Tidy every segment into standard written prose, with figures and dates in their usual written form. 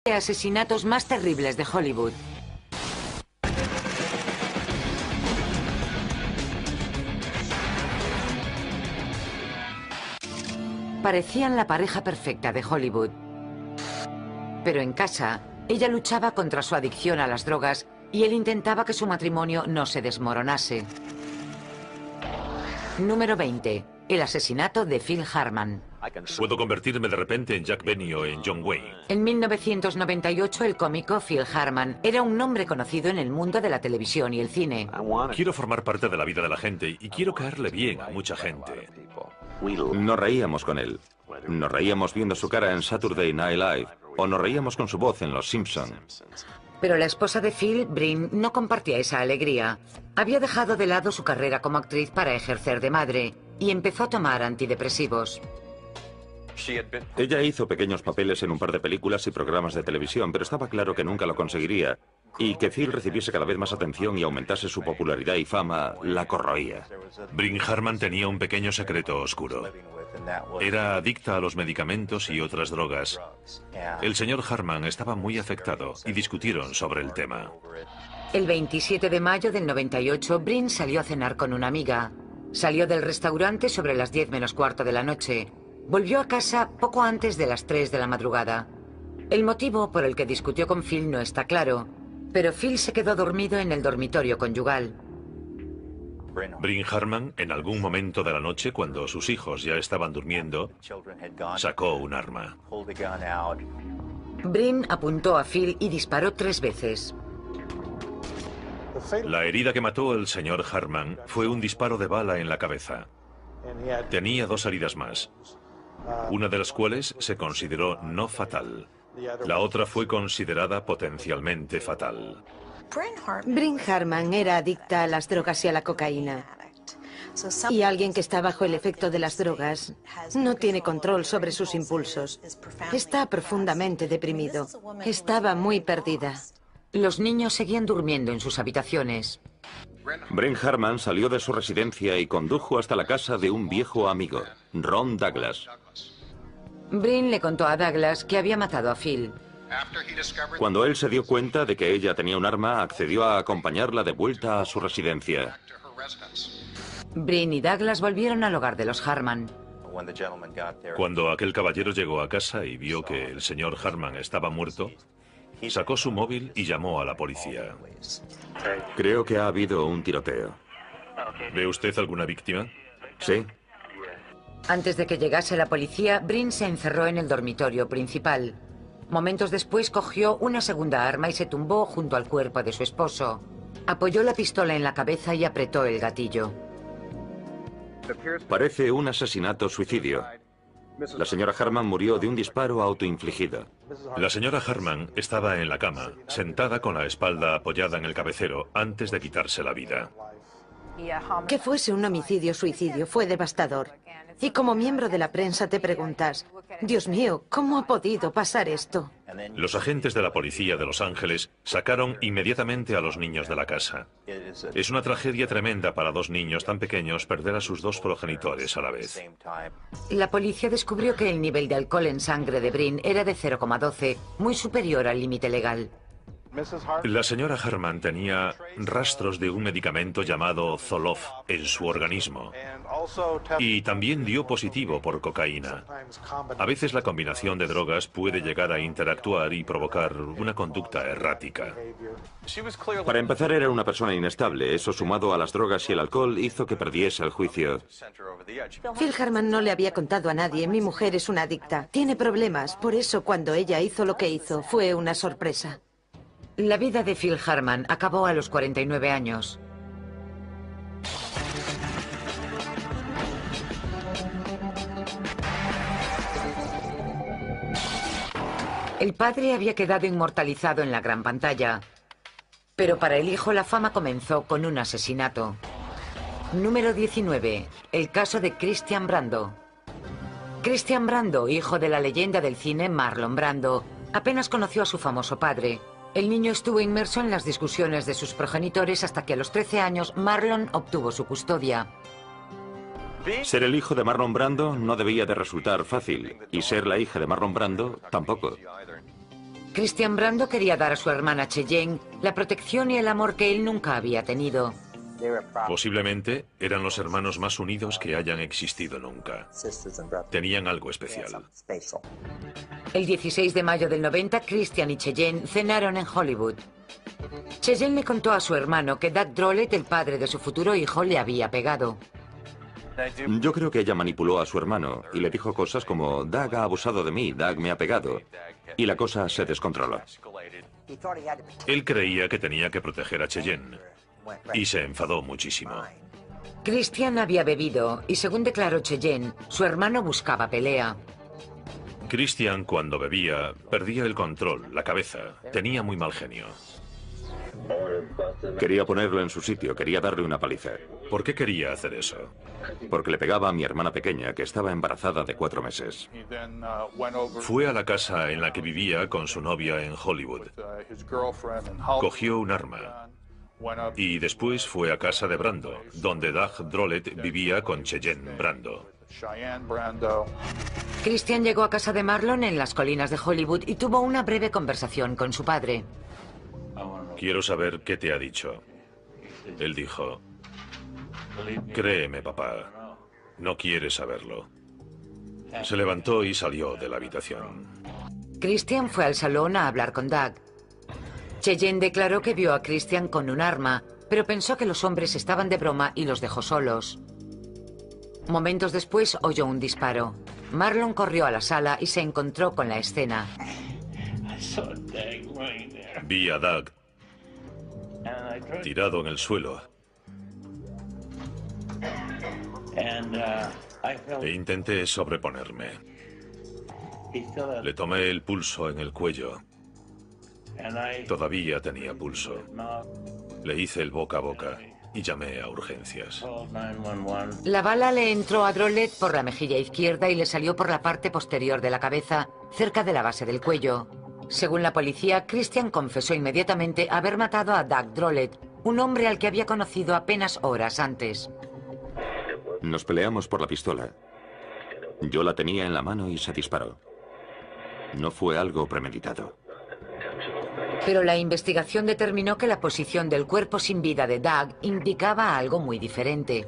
Asesinatos más terribles de Hollywood. Parecían la pareja perfecta de Hollywood. Pero en casa, ella luchaba contra su adicción a las drogas y él intentaba que su matrimonio no se desmoronase. Número 20. El asesinato de Phil Hartman. Puedo convertirme de repente en Jack Benny o en John Wayne. En 1998, el cómico Phil Hartman era un nombre conocido en el mundo de la televisión y el cine. Quiero formar parte de la vida de la gente y quiero caerle bien a mucha gente. Nos reíamos con él. Nos reíamos viendo su cara en Saturday Night Live. O nos reíamos con su voz en Los Simpson. Pero la esposa de Phil, Bryn, no compartía esa alegría. Había dejado de lado su carrera como actriz para ejercer de madre y empezó a tomar antidepresivos. Ella hizo pequeños papeles en un par de películas y programas de televisión, pero estaba claro que nunca lo conseguiría. Y que Phil recibiese cada vez más atención y aumentase su popularidad y fama la corroía. Bryn Hartman tenía un pequeño secreto oscuro. Era adicta a los medicamentos y otras drogas. El señor Hartman estaba muy afectado y discutieron sobre el tema. El 27 de mayo del 98, Bryn salió a cenar con una amiga. Salió del restaurante sobre las 10 menos cuarto de la noche. Volvió a casa poco antes de las 3 de la madrugada. El motivo por el que discutió con Phil no está claro, pero Phil se quedó dormido en el dormitorio conyugal. Bryn Hartman, en algún momento de la noche, cuando sus hijos ya estaban durmiendo, sacó un arma. Bryn apuntó a Phil y disparó 3 veces. La herida que mató al señor Hartman fue un disparo de bala en la cabeza. Tenía 2 heridas más, una de las cuales se consideró no fatal. La otra fue considerada potencialmente fatal. Bryn Hartman era adicta a las drogas y a la cocaína. Y alguien que está bajo el efecto de las drogas no tiene control sobre sus impulsos. Está profundamente deprimido. Estaba muy perdida. Los niños seguían durmiendo en sus habitaciones. Bryn Hartman salió de su residencia y condujo hasta la casa de un viejo amigo, Ron Douglas. Bryn le contó a Douglas que había matado a Phil. Cuando él se dio cuenta de que ella tenía un arma, accedió a acompañarla de vuelta a su residencia. Bryn y Douglas volvieron al hogar de los Hartman. Cuando aquel caballero llegó a casa y vio que el señor Hartman estaba muerto, sacó su móvil y llamó a la policía. Creo que ha habido un tiroteo. ¿Ve usted alguna víctima? Sí. Antes de que llegase la policía, Bryn se encerró en el dormitorio principal. Momentos después cogió una segunda arma y se tumbó junto al cuerpo de su esposo. Apoyó la pistola en la cabeza y apretó el gatillo. Parece un asesinato-suicidio. La señora Hartman murió de un disparo autoinfligido. La señora Hartman estaba en la cama, sentada con la espalda apoyada en el cabecero, antes de quitarse la vida. Que fuese un homicidio-suicidio fue devastador. Y como miembro de la prensa te preguntas, Dios mío, ¿cómo ha podido pasar esto? Los agentes de la policía de Los Ángeles sacaron inmediatamente a los niños de la casa. Es una tragedia tremenda para 2 niños tan pequeños perder a sus 2 progenitores a la vez. La policía descubrió que el nivel de alcohol en sangre de Bryn era de 0,12, muy superior al límite legal. La señora Hartman tenía rastros de un medicamento llamado Zoloft en su organismo y también dio positivo por cocaína. A veces la combinación de drogas puede llegar a interactuar y provocar una conducta errática. Para empezar, era una persona inestable. Eso, sumado a las drogas y el alcohol, hizo que perdiese el juicio. Phil Hartman no le había contado a nadie. Mi mujer es una adicta. Tiene problemas. Por eso, cuando ella hizo lo que hizo, fue una sorpresa. La vida de Phil Hartman acabó a los 49 años. El padre había quedado inmortalizado en la gran pantalla, pero para el hijo la fama comenzó con un asesinato. Número 19. El caso de Christian Brando. Christian Brando, hijo de la leyenda del cine Marlon Brando, apenas conoció a su famoso padre. El niño estuvo inmerso en las discusiones de sus progenitores hasta que a los 13 años Marlon obtuvo su custodia. Ser el hijo de Marlon Brando no debía de resultar fácil, y ser la hija de Marlon Brando tampoco. Christian Brando quería dar a su hermana Cheyenne la protección y el amor que él nunca había tenido. Posiblemente eran los hermanos más unidos que hayan existido nunca. Tenían algo especial. El 16 de mayo del 90, Christian y Cheyenne cenaron en Hollywood. Cheyenne le contó a su hermano que Doug Drolet, el padre de su futuro hijo, le había pegado. Yo creo que ella manipuló a su hermano y le dijo cosas como: Doug ha abusado de mí, Doug me ha pegado. Y la cosa se descontroló. Él creía que tenía que proteger a Cheyenne y se enfadó muchísimo. Christian había bebido y, según declaró Cheyenne, su hermano buscaba pelea. Christian, cuando bebía, perdía el control, la cabeza. Tenía muy mal genio. Quería ponerlo en su sitio, quería darle una paliza. ¿Por qué quería hacer eso? Porque le pegaba a mi hermana pequeña, que estaba embarazada de 4 meses. Fue a la casa en la que vivía con su novia en Hollywood. Cogió un arma. Y después fue a casa de Brando, donde Doug Drolet vivía con Cheyenne Brando. Christian llegó a casa de Marlon en las colinas de Hollywood y tuvo una breve conversación con su padre. Quiero saber qué te ha dicho. Él dijo: créeme, papá, no quieres saberlo. Se levantó y salió de la habitación. Christian fue al salón a hablar con Doug. Cheyenne declaró que vio a Christian con un arma, pero pensó que los hombres estaban de broma y los dejó solos. Momentos después oyó un disparo. Marlon corrió a la sala y se encontró con la escena. Vi a Doug tirado en el suelo e intenté sobreponerme. Le tomé el pulso en el cuello. Todavía tenía pulso. Le hice el boca a boca y llamé a urgencias. La bala le entró a Drolet por la mejilla izquierda y le salió por la parte posterior de la cabeza, cerca de la base del cuello. Según la policía, Christian confesó inmediatamente haber matado a Doug Drolet, un hombre al que había conocido apenas horas antes. Nos peleamos por la pistola. Yo la tenía en la mano y se disparó. No fue algo premeditado. Pero la investigación determinó que la posición del cuerpo sin vida de Doug indicaba algo muy diferente.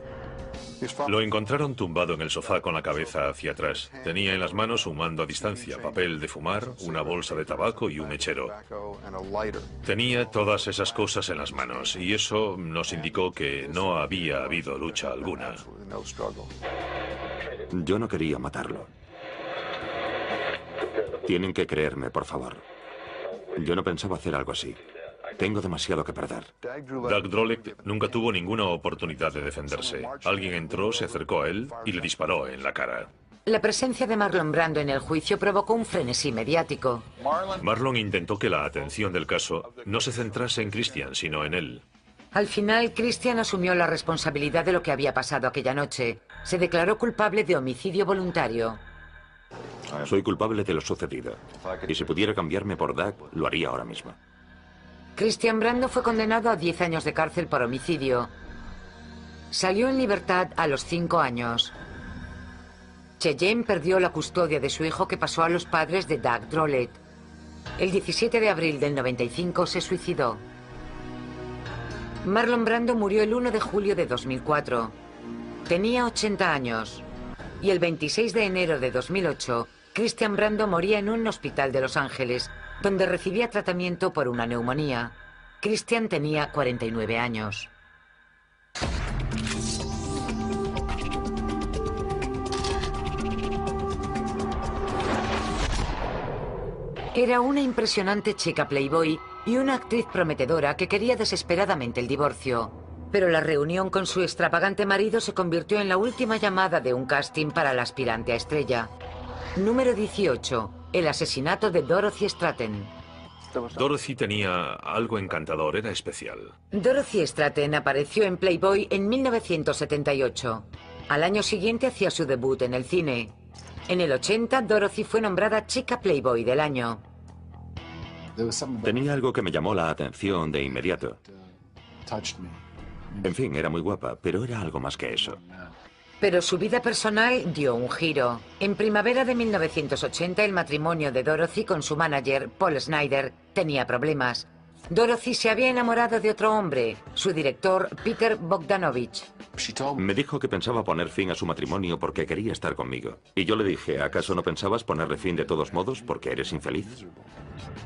Lo encontraron tumbado en el sofá con la cabeza hacia atrás. Tenía en las manos un mando a distancia, papel de fumar, una bolsa de tabaco y un mechero. Tenía todas esas cosas en las manos y eso nos indicó que no había habido lucha alguna. Yo no quería matarlo. Tienen que creerme, por favor. Yo no pensaba hacer algo así. Tengo demasiado que perder. Doug Drolet nunca tuvo ninguna oportunidad de defenderse. Alguien entró, se acercó a él y le disparó en la cara. La presencia de Marlon Brando en el juicio provocó un frenesí mediático. Marlon intentó que la atención del caso no se centrase en Christian, sino en él. Al final, Christian asumió la responsabilidad de lo que había pasado aquella noche. Se declaró culpable de homicidio voluntario. Soy culpable de lo sucedido. Y si pudiera cambiarme por Doug, lo haría ahora mismo. Christian Brando fue condenado a 10 años de cárcel por homicidio. Salió en libertad a los 5 años. Cheyenne perdió la custodia de su hijo, que pasó a los padres de Doug Drolet. El 17 de abril del 95 se suicidó. Marlon Brando murió el 1 de julio de 2004. Tenía 80 años. Y el 26 de enero de 2008, Christian Brando moría en un hospital de Los Ángeles, donde recibía tratamiento por una neumonía. Christian tenía 49 años. Era una impresionante chica playboy y una actriz prometedora que quería desesperadamente el divorcio. Pero la reunión con su extravagante marido se convirtió en la última llamada de un casting para la aspirante a estrella. Número 18. El asesinato de Dorothy Stratton. Dorothy tenía algo encantador, era especial. Dorothy Stratton apareció en Playboy en 1978. Al año siguiente hacía su debut en el cine. En el 80, Dorothy fue nombrada Chica Playboy del año. Tenía algo que me llamó la atención de inmediato. En fin, era muy guapa, pero era algo más que eso. Pero su vida personal dio un giro. En primavera de 1980, el matrimonio de Dorothy con su manager, Paul Snider, tenía problemas. Dorothy se había enamorado de otro hombre, su director, Peter Bogdanovich. Me dijo que pensaba poner fin a su matrimonio porque quería estar conmigo. Y yo le dije, ¿acaso no pensabas ponerle fin de todos modos porque eres infeliz?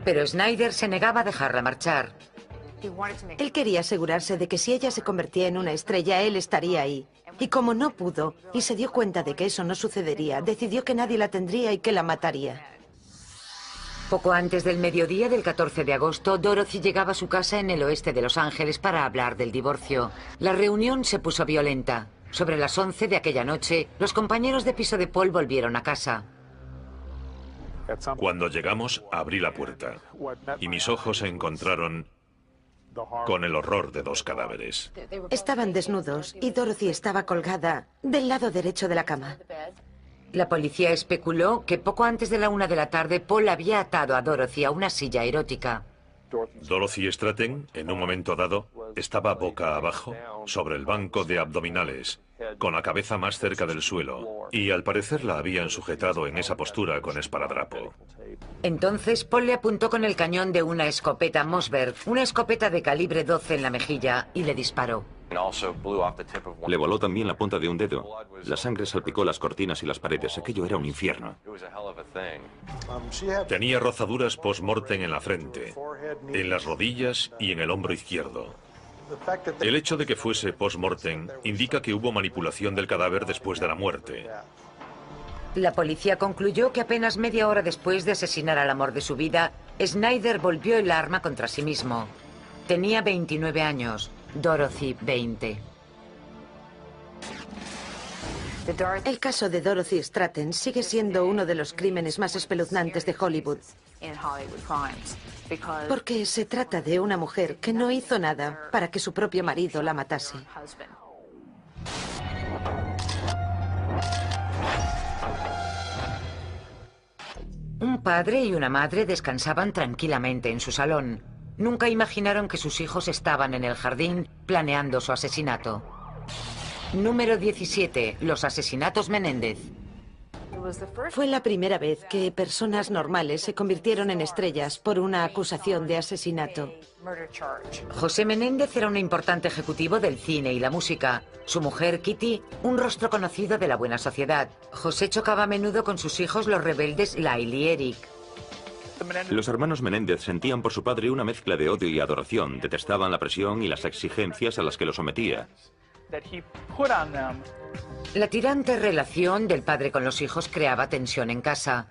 Pero Snider se negaba a dejarla marchar. Él quería asegurarse de que si ella se convertía en una estrella, él estaría ahí. Y como no pudo, y se dio cuenta de que eso no sucedería, decidió que nadie la tendría y que la mataría. Poco antes del mediodía del 14 de agosto, Dorothy llegaba a su casa en el oeste de Los Ángeles para hablar del divorcio. La reunión se puso violenta. Sobre las 11 de aquella noche, los compañeros de piso de Paul volvieron a casa. Cuando llegamos, abrí la puerta y mis ojos se encontraron con el horror de dos cadáveres. Estaban desnudos y Dorothy estaba colgada del lado derecho de la cama. La policía especuló que poco antes de la 1 de la tarde, Paul había atado a Dorothy a una silla erótica. Dorothy Stratton, en un momento dado, estaba boca abajo sobre el banco de abdominales, con la cabeza más cerca del suelo, y al parecer la habían sujetado en esa postura con esparadrapo. Entonces Paul le apuntó con el cañón de una escopeta Mossberg, una escopeta de calibre 12 en la mejilla, y le disparó. Le voló también la punta de un dedo. La sangre salpicó las cortinas y las paredes. Aquello era un infierno. Tenía rozaduras post-mortem en la frente, en las rodillas y en el hombro izquierdo. El hecho de que fuese post-mortem indica que hubo manipulación del cadáver después de la muerte. La policía concluyó que apenas media hora después de asesinar al amor de su vida, Snider volvió el arma contra sí mismo. Tenía 29 años, Dorothy 20. El caso de Dorothy Stratton sigue siendo uno de los crímenes más espeluznantes de Hollywood. Porque se trata de una mujer que no hizo nada para que su propio marido la matase. Un padre y una madre descansaban tranquilamente en su salón. Nunca imaginaron que sus hijos estaban en el jardín planeando su asesinato. Número 17. Los asesinatos Menéndez. Fue la primera vez que personas normales se convirtieron en estrellas por una acusación de asesinato. José Menéndez era un importante ejecutivo del cine y la música. Su mujer, Kitty, un rostro conocido de la buena sociedad. José chocaba a menudo con sus hijos los rebeldes Lyle y Eric. Los hermanos Menéndez sentían por su padre una mezcla de odio y adoración. Detestaban la presión y las exigencias a las que lo sometía. La tirante relación del padre con los hijos creaba tensión en casa.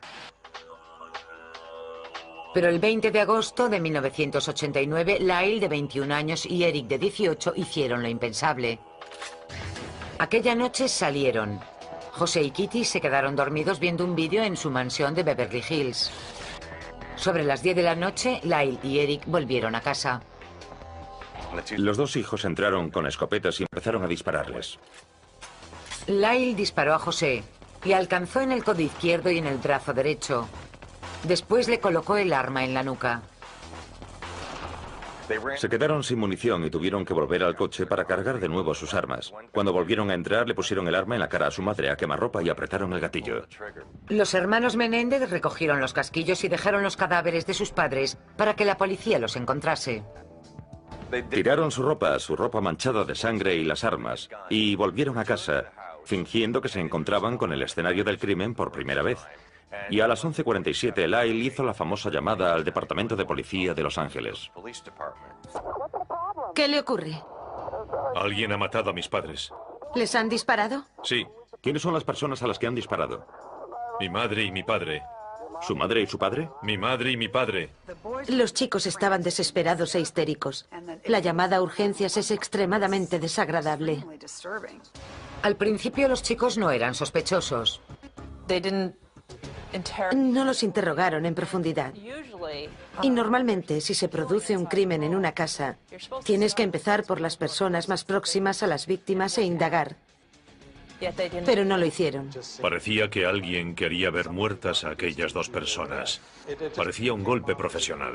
Pero el 20 de agosto de 1989, Lyle, de 21 años, y Eric, de 18, hicieron lo impensable. Aquella noche salieron. José y Kitty se quedaron dormidos viendo un vídeo en su mansión de Beverly Hills. Sobre las 10 de la noche, Lyle y Eric volvieron a casa. Los dos hijos entraron con escopetas y empezaron a dispararles. Lyle disparó a José y alcanzó en el codo izquierdo y en el brazo derecho. Después le colocó el arma en la nuca. Se quedaron sin munición y tuvieron que volver al coche para cargar de nuevo sus armas. Cuando volvieron a entrar, le pusieron el arma en la cara a su madre a quemarropa y apretaron el gatillo. Los hermanos Menéndez recogieron los casquillos y dejaron los cadáveres de sus padres para que la policía los encontrase. Tiraron su ropa manchada de sangre y las armas, y volvieron a casa, fingiendo que se encontraban con el escenario del crimen por primera vez. Y a las 11:47 Lyle hizo la famosa llamada al Departamento de Policía de Los Ángeles. ¿Qué le ocurre? Alguien ha matado a mis padres. ¿Les han disparado? Sí, ¿Quiénes son las personas a las que han disparado? mi madre y mi padre. ¿Su madre y su padre? Mi madre y mi padre. Los chicos estaban desesperados e histéricos. La llamada a urgencias es extremadamente desagradable. Al principio los chicos no eran sospechosos. No los interrogaron en profundidad. Y normalmente, si se produce un crimen en una casa, tienes que empezar por las personas más próximas a las víctimas e indagar. Pero no lo hicieron. Parecía que alguien quería ver muertas a aquellas dos personas. Parecía un golpe profesional.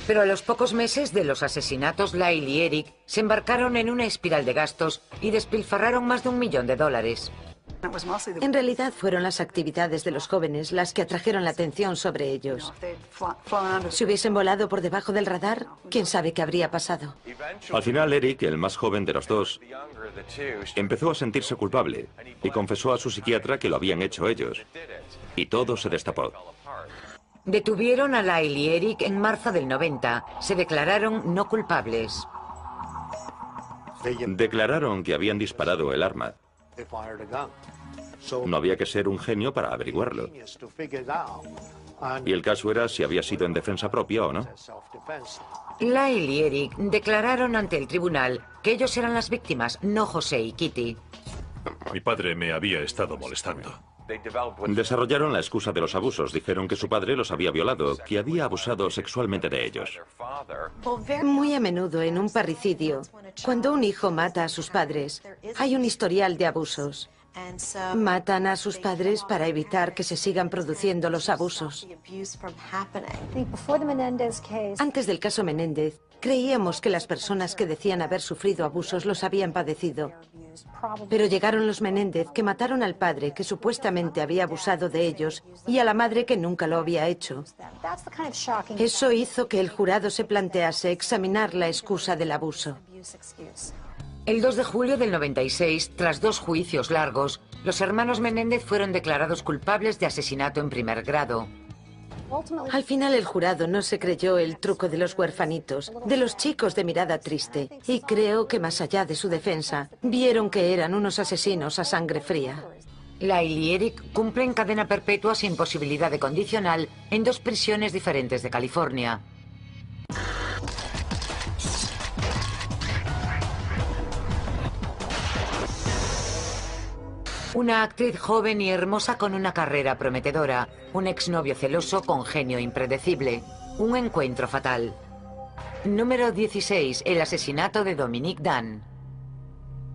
Pero a los pocos meses de los asesinatos, Lyle y Eric se embarcaron en una espiral de gastos y despilfarraron más de $1 millón. En realidad fueron las actividades de los jóvenes las que atrajeron la atención sobre ellos. Si hubiesen volado por debajo del radar, quién sabe qué habría pasado. Al final, Eric, el más joven de los dos, empezó a sentirse culpable y confesó a su psiquiatra que lo habían hecho ellos. Y todo se destapó. Detuvieron a Lyle y Eric en marzo del 90. Se declararon no culpables. Declararon que habían disparado el arma. No había que ser un genio para averiguarlo. Y el caso era si había sido en defensa propia o no. Lyle y Eric declararon ante el tribunal que ellos eran las víctimas, no José y Kitty. Mi padre me había estado molestando. Desarrollaron la excusa de los abusos. Dijeron que su padre los había violado, que había abusado sexualmente de ellos. Muy a menudo en un parricidio, cuando un hijo mata a sus padres, hay un historial de abusos. Matan a sus padres para evitar que se sigan produciendo los abusos. Antes del caso Menéndez, creíamos que las personas que decían haber sufrido abusos los habían padecido. Pero llegaron los Menéndez, que mataron al padre que supuestamente había abusado de ellos y a la madre que nunca lo había hecho. Eso hizo que el jurado se plantease examinar la excusa del abuso. El 2 de julio del 96, tras 2 juicios largos, los hermanos Menéndez fueron declarados culpables de asesinato en primer grado. Al final el jurado no se creyó el truco de los huerfanitos, de los chicos de mirada triste, y creo que más allá de su defensa, vieron que eran unos asesinos a sangre fría. Lyle y Eric cumplen cadena perpetua sin posibilidad de condicional en 2 prisiones diferentes de California. Una actriz joven y hermosa con una carrera prometedora, un exnovio celoso con genio impredecible, un encuentro fatal. Número 16, el asesinato de Dominique Dunne.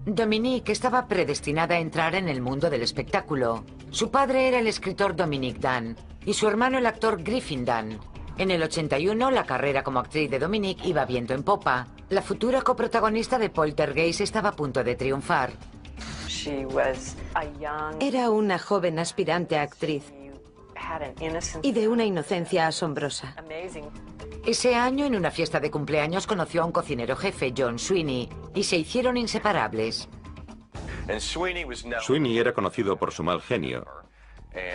Dominique estaba predestinada a entrar en el mundo del espectáculo. Su padre era el escritor Dominique Dunne y su hermano el actor Griffin Dunne. En el 81, la carrera como actriz de Dominique iba viento en popa. La futura coprotagonista de Poltergeist estaba a punto de triunfar. Era una joven aspirante a actriz y de una inocencia asombrosa. Ese año, en una fiesta de cumpleaños, conoció a un cocinero jefe, John Sweeney, y se hicieron inseparables. Sweeney era conocido por su mal genio,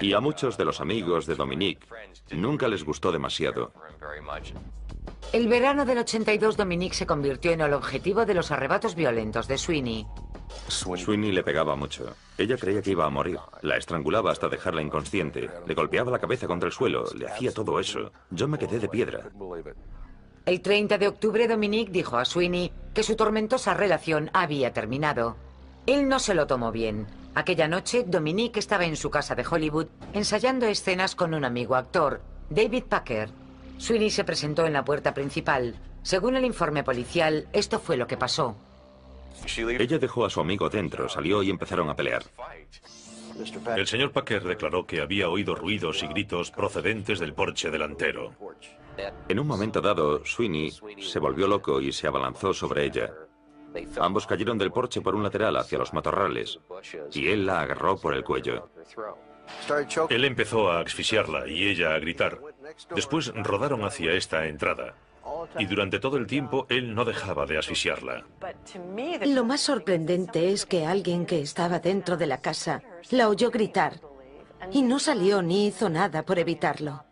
y a muchos de los amigos de Dominique nunca les gustó demasiado. El verano del 82, Dominique se convirtió en el objetivo de los arrebatos violentos de Sweeney. Sweeney le pegaba mucho. Ella creía que iba a morir. La estrangulaba hasta dejarla inconsciente. Le golpeaba la cabeza contra el suelo. Le hacía todo eso. Yo me quedé de piedra. El 30 de octubre, Dominique dijo a Sweeney que su tormentosa relación había terminado. Él no se lo tomó bien. Aquella noche, Dominique estaba en su casa de Hollywood ensayando escenas con un amigo actor, David Packer. Sweeney se presentó en la puerta principal. Según el informe policial, esto fue lo que pasó. Ella dejó a su amigo dentro, salió y empezaron a pelear. El señor Packer declaró que había oído ruidos y gritos procedentes del porche delantero. En un momento dado, Sweeney se volvió loco y se abalanzó sobre ella. Ambos cayeron del porche por un lateral hacia los matorrales y él la agarró por el cuello. Él empezó a asfixiarla y ella a gritar. Después rodaron hacia esta entrada. Y durante todo el tiempo él no dejaba de asfixiarla. Lo más sorprendente es que alguien que estaba dentro de la casa la oyó gritar y no salió ni hizo nada por evitarlo.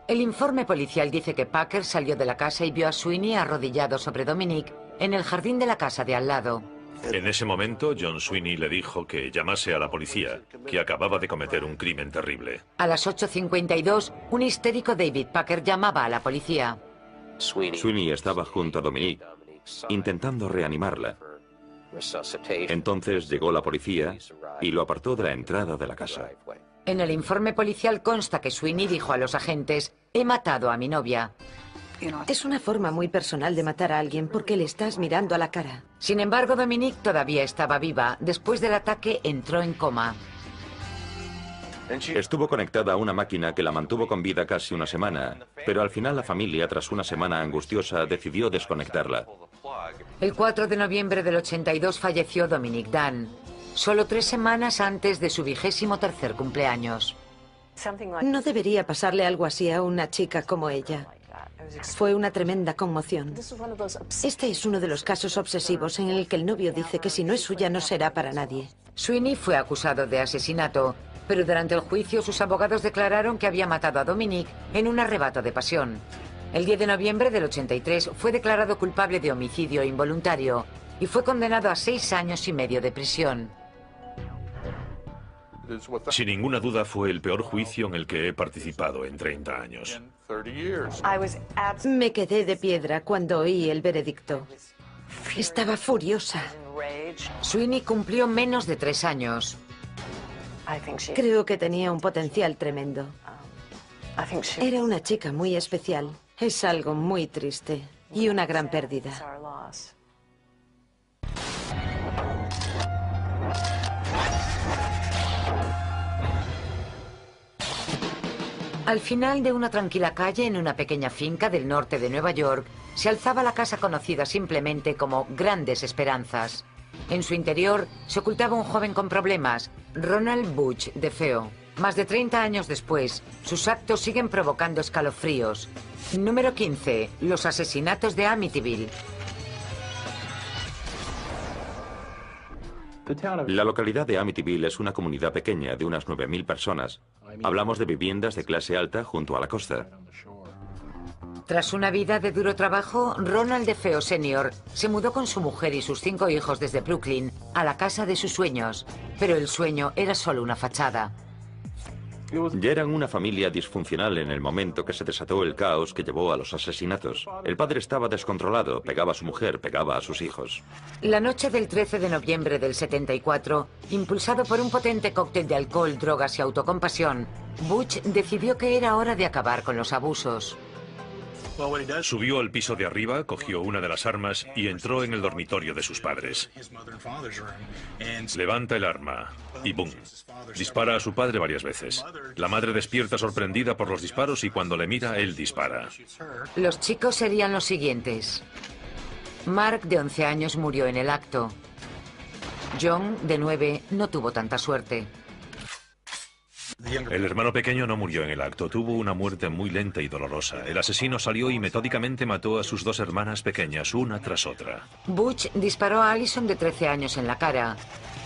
El informe policial dice que Packer salió de la casa y vio a Sweeney arrodillado sobre Dominique en el jardín de la casa de al lado. En ese momento, John Sweeney le dijo que llamase a la policía, que acababa de cometer un crimen terrible. A las 8:52, un histérico David Packer llamaba a la policía. Sweeney estaba junto a Dominique, intentando reanimarla. Entonces llegó la policía y lo apartó de la entrada de la casa. En el informe policial consta que Sweeney dijo a los agentes: «He matado a mi novia». Es una forma muy personal de matar a alguien porque le estás mirando a la cara. Sin embargo, Dominique todavía estaba viva. Después del ataque entró en coma. Estuvo conectada a una máquina que la mantuvo con vida casi una semana, pero al final la familia, tras una semana angustiosa, decidió desconectarla. El 4 de noviembre del 82 falleció Dominique Dunn, solo 3 semanas antes de su 23º cumpleaños. No debería pasarle algo así a una chica como ella. Fue una tremenda conmoción. Este es uno de los casos obsesivos en el que el novio dice que si no es suya no será para nadie. Sweeney fue acusado de asesinato, pero durante el juicio sus abogados declararon que había matado a Dominique en un arrebato de pasión. El 10 de noviembre del 83 fue declarado culpable de homicidio involuntario y fue condenado a 6 años y medio de prisión. Sin ninguna duda fue el peor juicio en el que he participado en 30 años. Me quedé de piedra cuando oí el veredicto. Estaba furiosa. Sweeney cumplió menos de 3 años. Creo que tenía un potencial tremendo. Era una chica muy especial. Es algo muy triste y una gran pérdida. Al final de una tranquila calle en una pequeña finca del norte de Nueva York, se alzaba la casa conocida simplemente como Grandes Esperanzas. En su interior se ocultaba un joven con problemas, Ronald Butch DeFeo. Más de 30 años después, sus actos siguen provocando escalofríos. Número 15. Los asesinatos de Amityville. La localidad de Amityville es una comunidad pequeña de unas 9.000 personas. Hablamos de viviendas de clase alta junto a la costa. Tras una vida de duro trabajo, Ronald DeFeo Sr. se mudó con su mujer y sus 5 hijos desde Brooklyn a la casa de sus sueños. Pero el sueño era solo una fachada. Ya eran una familia disfuncional en el momento que se desató el caos que llevó a los asesinatos. El padre estaba descontrolado, pegaba a su mujer, pegaba a sus hijos. La noche del 13 de noviembre del 74, impulsado por un potente cóctel de alcohol, drogas y autocompasión, Butch decidió que era hora de acabar con los abusos. Subió al piso de arriba, cogió una de las armas y entró en el dormitorio de sus padres. Levanta el arma y ¡bum! Dispara a su padre varias veces. La madre despierta sorprendida por los disparos y cuando le mira, él dispara. Los chicos serían los siguientes. Mark, de 11 años, murió en el acto. John, de 9, no tuvo tanta suerte. El hermano pequeño no murió en el acto, tuvo una muerte muy lenta y dolorosa. El asesino salió y metódicamente mató a sus 2 hermanas pequeñas, una tras otra. Butch disparó a Allison, de 13 años, en la cara.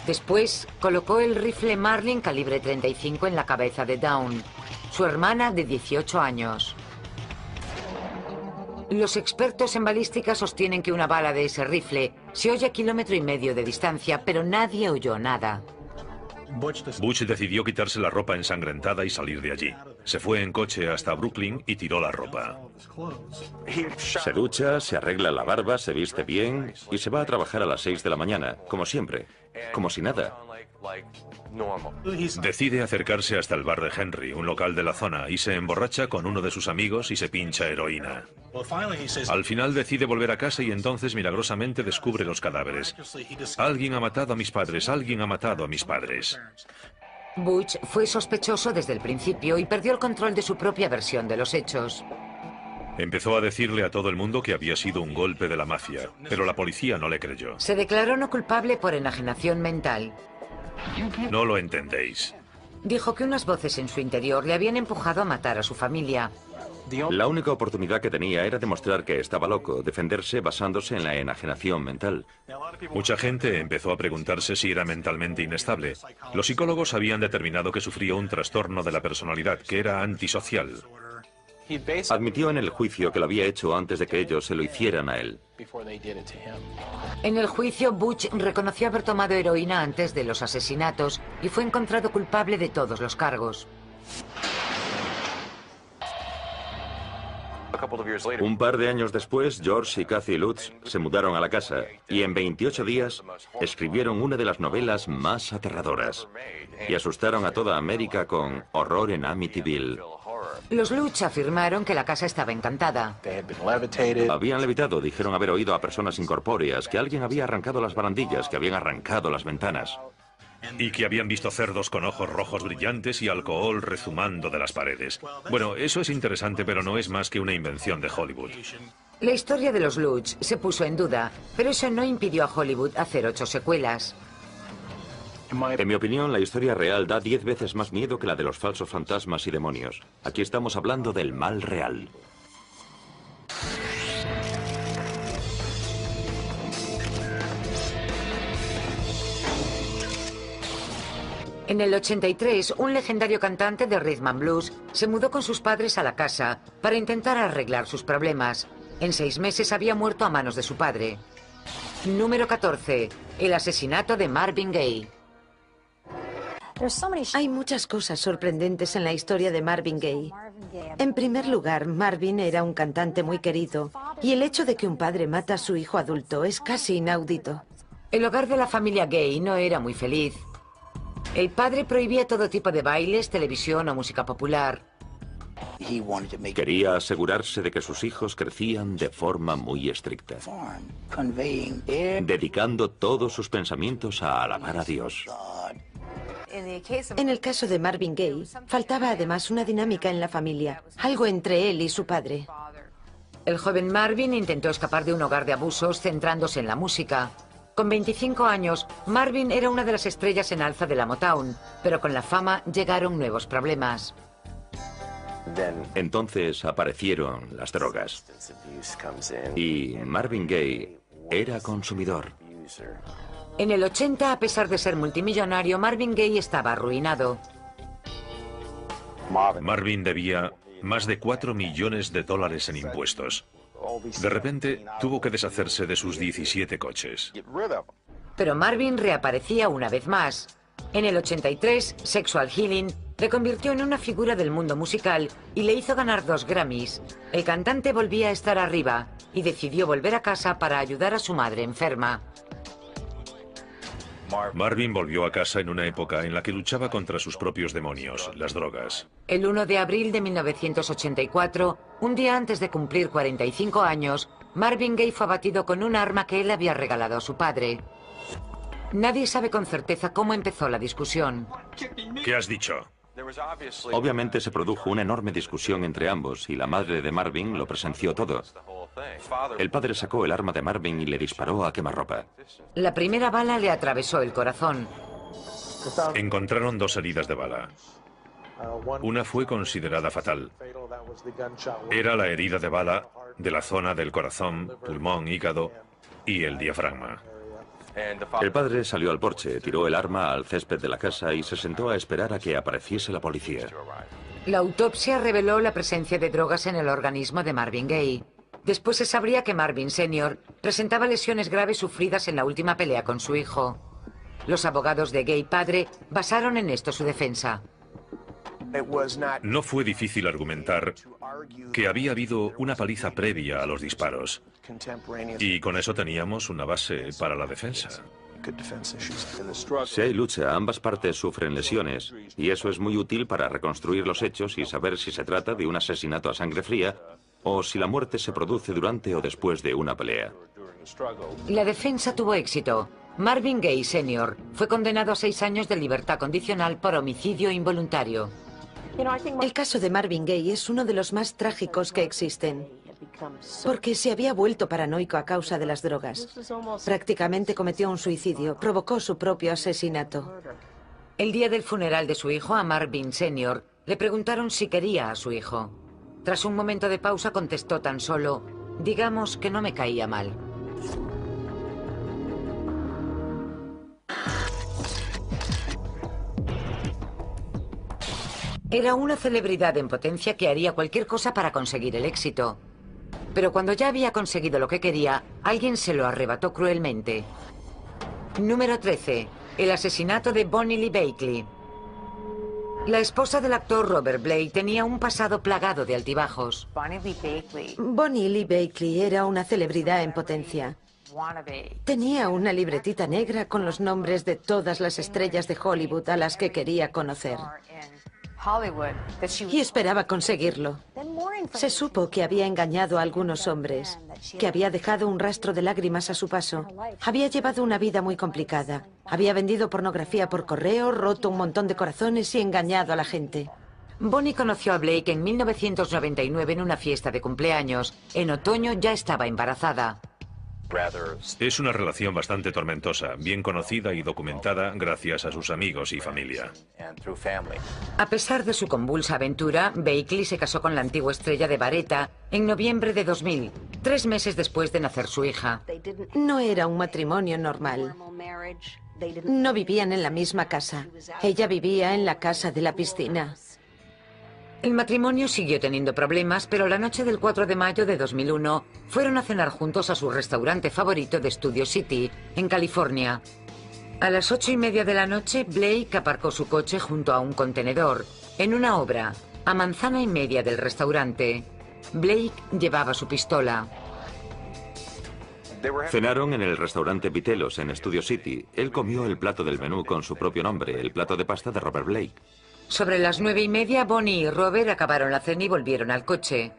Después, colocó el rifle Marlin calibre 35 en la cabeza de Dawn, su hermana de 18 años. Los expertos en balística sostienen que una bala de ese rifle se oye a 1,5 kilómetros de distancia, pero nadie oyó nada. Butch decidió quitarse la ropa ensangrentada y salir de allí. Se fue en coche hasta Brooklyn y tiró la ropa. Se ducha, se arregla la barba, se viste bien y se va a trabajar a las 6 de la mañana, como siempre, como si nada. Decide acercarse hasta el bar de Henry, un local de la zona, y se emborracha con uno de sus amigos y se pincha heroína. Al final decide volver a casa y entonces milagrosamente descubre los cadáveres. Alguien ha matado a mis padres, alguien ha matado a mis padres. Butch fue sospechoso desde el principio y perdió el control de su propia versión de los hechos. Empezó a decirle a todo el mundo que había sido un golpe de la mafia, pero la policía no le creyó. Se declaró no culpable por enajenación mental. No lo entendéis. Dijo que unas voces en su interior le habían empujado a matar a su familia. La única oportunidad que tenía era demostrar que estaba loco, defenderse basándose en la enajenación mental. Mucha gente empezó a preguntarse si era mentalmente inestable. Los psicólogos habían determinado que sufría un trastorno de la personalidad, que era antisocial. Admitió en el juicio que lo había hecho antes de que ellos se lo hicieran a él. En el juicio, Butch reconoció haber tomado heroína antes de los asesinatos y fue encontrado culpable de todos los cargos. Un par de años después, George y Kathy Lutz se mudaron a la casa y en 28 días escribieron una de las novelas más aterradoras y asustaron a toda América con Horror en Amityville. Los Lutz afirmaron que la casa estaba encantada. Habían levitado, dijeron haber oído a personas incorpóreas, que alguien había arrancado las barandillas, que habían arrancado las ventanas. Y que habían visto cerdos con ojos rojos brillantes y alcohol rezumando de las paredes. Bueno, eso es interesante, pero no es más que una invención de Hollywood. La historia de los Lutz se puso en duda, pero eso no impidió a Hollywood hacer 8 secuelas. En mi opinión, la historia real da 10 veces más miedo que la de los falsos fantasmas y demonios. Aquí estamos hablando del mal real. En el 83, un legendario cantante de rhythm and blues se mudó con sus padres a la casa para intentar arreglar sus problemas. En 6 meses había muerto a manos de su padre. Número 14. El asesinato de Marvin Gaye. Hay muchas cosas sorprendentes en la historia de Marvin Gaye. En primer lugar, Marvin era un cantante muy querido, y el hecho de que un padre mata a su hijo adulto es casi inaudito. El hogar de la familia Gaye no era muy feliz. El padre prohibía todo tipo de bailes, televisión o música popular. Quería asegurarse de que sus hijos crecían de forma muy estricta, dedicando todos sus pensamientos a alabar a Dios. En el caso de Marvin Gaye, faltaba además una dinámica en la familia, algo entre él y su padre. El joven Marvin intentó escapar de un hogar de abusos centrándose en la música. Con 25 años, Marvin era una de las estrellas en alza de la Motown, pero con la fama llegaron nuevos problemas. Entonces aparecieron las drogas. Y Marvin Gaye era consumidor. En el 80, a pesar de ser multimillonario, Marvin Gaye estaba arruinado. Marvin debía más de $4 millones en impuestos. De repente, tuvo que deshacerse de sus 17 coches. Pero Marvin reaparecía una vez más. En el 83, Sexual Healing le convirtió en una figura del mundo musical y le hizo ganar 2 Grammys. El cantante volvía a estar arriba y decidió volver a casa para ayudar a su madre enferma. Marvin volvió a casa en una época en la que luchaba contra sus propios demonios, las drogas. El 1 de abril de 1984, un día antes de cumplir 45 años, Marvin Gaye fue abatido con un arma que él había regalado a su padre. Nadie sabe con certeza cómo empezó la discusión. ¿Qué has dicho? Obviamente se produjo una enorme discusión entre ambos y la madre de Marvin lo presenció todo. El padre sacó el arma de Marvin y le disparó a quemarropa. La primera bala le atravesó el corazón. Encontraron 2 heridas de bala. Una fue considerada fatal. Era la herida de bala de la zona del corazón, pulmón, hígado y el diafragma. El padre salió al porche, tiró el arma al césped de la casa y se sentó a esperar a que apareciese la policía. La autopsia reveló la presencia de drogas en el organismo de Marvin Gaye. Después se sabría que Marvin Sr. presentaba lesiones graves sufridas en la última pelea con su hijo. Los abogados de Gaye padre basaron en esto su defensa. No fue difícil argumentar que había habido una paliza previa a los disparos. Y con eso teníamos una base para la defensa. Si hay lucha, ambas partes sufren lesiones, y eso es muy útil para reconstruir los hechos y saber si se trata de un asesinato a sangre fría o si la muerte se produce durante o después de una pelea. La defensa tuvo éxito. Marvin Gaye Sr. fue condenado a 6 años de libertad condicional por homicidio involuntario. El caso de Marvin Gaye es uno de los más trágicos que existen, porque se había vuelto paranoico a causa de las drogas. Prácticamente cometió un suicidio, provocó su propio asesinato. El día del funeral de su hijo, a Marvin Sr., le preguntaron si quería a su hijo. Tras un momento de pausa contestó tan solo, digamos que no me caía mal. Era una celebridad en potencia que haría cualquier cosa para conseguir el éxito. Pero cuando ya había conseguido lo que quería, alguien se lo arrebató cruelmente. Número 13. El asesinato de Bonnie Lee Bakley. La esposa del actor Robert Blake tenía un pasado plagado de altibajos. Bonnie Lee Bakley era una celebridad en potencia. Tenía una libretita negra con los nombres de todas las estrellas de Hollywood a las que quería conocer. y esperaba conseguirlo. Se supo que había engañado a algunos hombres, que había dejado un rastro de lágrimas a su paso. Había llevado una vida muy complicada. Había vendido pornografía por correo, roto un montón de corazones y engañado a la gente. Bonnie conoció a Blake en 1999 en una fiesta de cumpleaños. En otoño ya estaba embarazada. Es una relación bastante tormentosa, bien conocida y documentada gracias a sus amigos y familia. A pesar de su convulsa aventura, Bakley se casó con la antigua estrella de Baretta en noviembre de 2000, 3 meses después de nacer su hija. No era un matrimonio normal. No vivían en la misma casa. Ella vivía en la casa de la piscina. El matrimonio siguió teniendo problemas, pero la noche del 4 de mayo de 2001 fueron a cenar juntos a su restaurante favorito de Studio City, en California. A las 8:30 de la noche, Blake aparcó su coche junto a un contenedor, en una obra, a manzana y media del restaurante. Blake llevaba su pistola. Cenaron en el restaurante Vitelos, en Studio City. Él comió el plato del menú con su propio nombre, el plato de pasta de Robert Blake. Sobre las 9:30, Bonnie y Robert acabaron la cena y volvieron al coche.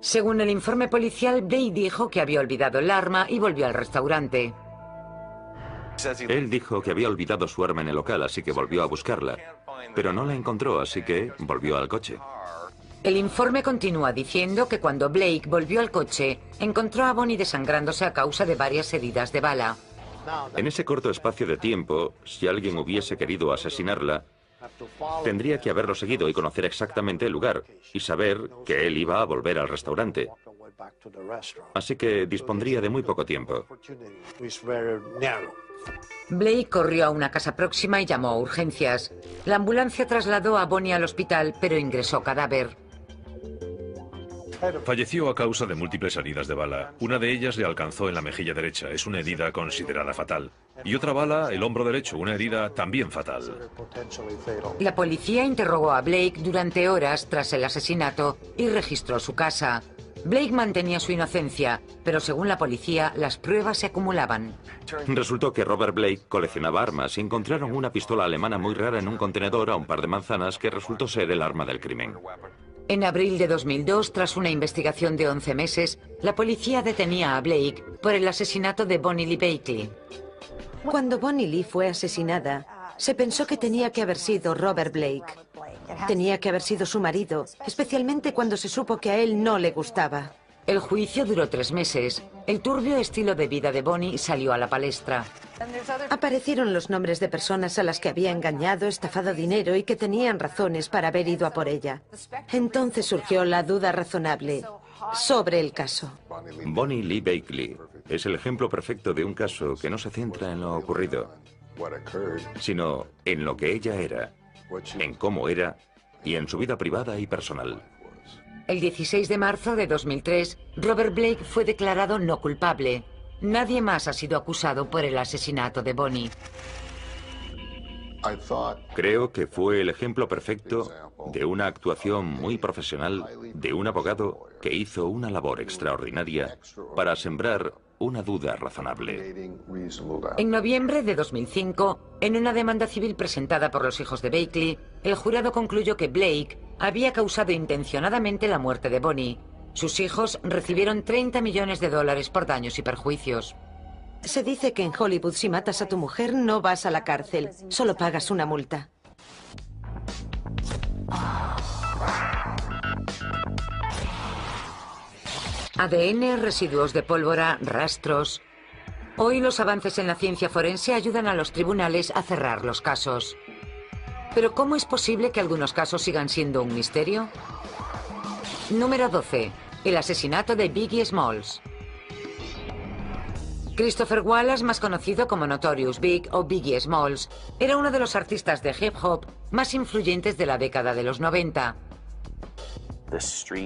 Según el informe policial, Blake dijo que había olvidado el arma y volvió al restaurante. Él dijo que había olvidado su arma en el local, así que volvió a buscarla. Pero no la encontró, así que volvió al coche. El informe continúa diciendo que cuando Blake volvió al coche, encontró a Bonnie desangrándose a causa de varias heridas de bala. En ese corto espacio de tiempo, si alguien hubiese querido asesinarla, tendría que haberlo seguido y conocer exactamente el lugar y saber que él iba a volver al restaurante. Así que dispondría de muy poco tiempo. Blake corrió a una casa próxima y llamó a urgencias. La ambulancia trasladó a Bonnie al hospital, pero ingresó cadáver. Falleció a causa de múltiples heridas de bala. Una de ellas le alcanzó en la mejilla derecha, es una herida considerada fatal. Y otra bala, el hombro derecho, una herida también fatal. La policía interrogó a Blake durante horas tras el asesinato y registró su casa. Blake mantenía su inocencia, pero según la policía, las pruebas se acumulaban. Resultó que Robert Blake coleccionaba armas y encontraron una pistola alemana muy rara en un contenedor a un par de manzanas que resultó ser el arma del crimen. En abril de 2002, tras una investigación de 11 meses, la policía detenía a Blake por el asesinato de Bonnie Lee Bakley. Cuando Bonnie Lee fue asesinada, se pensó que tenía que haber sido Robert Blake. Tenía que haber sido su marido, especialmente cuando se supo que a él no le gustaba. El juicio duró 3 meses. El turbio estilo de vida de Bonnie salió a la palestra. Aparecieron los nombres de personas a las que había engañado, estafado dinero y que tenían razones para haber ido a por ella. Entonces surgió la duda razonable sobre el caso. Bonnie Lee Bakley es el ejemplo perfecto de un caso que no se centra en lo ocurrido, sino en lo que ella era, en cómo era y en su vida privada y personal. El 16 de marzo de 2003, Robert Blake fue declarado no culpable. Nadie más ha sido acusado por el asesinato de Bonnie. Creo que fue el ejemplo perfecto de una actuación muy profesional de un abogado que hizo una labor extraordinaria para sembrar una duda razonable. En noviembre de 2005, en una demanda civil presentada por los hijos de Bakley, el jurado concluyó que Blake había causado intencionadamente la muerte de Bonnie. Sus hijos recibieron $30 millones por daños y perjuicios. Se dice que en Hollywood si matas a tu mujer no vas a la cárcel, solo pagas una multa. ADN, residuos de pólvora, rastros. Hoy los avances en la ciencia forense ayudan a los tribunales a cerrar los casos. Pero ¿cómo es posible que algunos casos sigan siendo un misterio? Número 12. El asesinato de Biggie Smalls. Christopher Wallace, más conocido como Notorious Big o Biggie Smalls, era uno de los artistas de hip hop más influyentes de la década de los 90.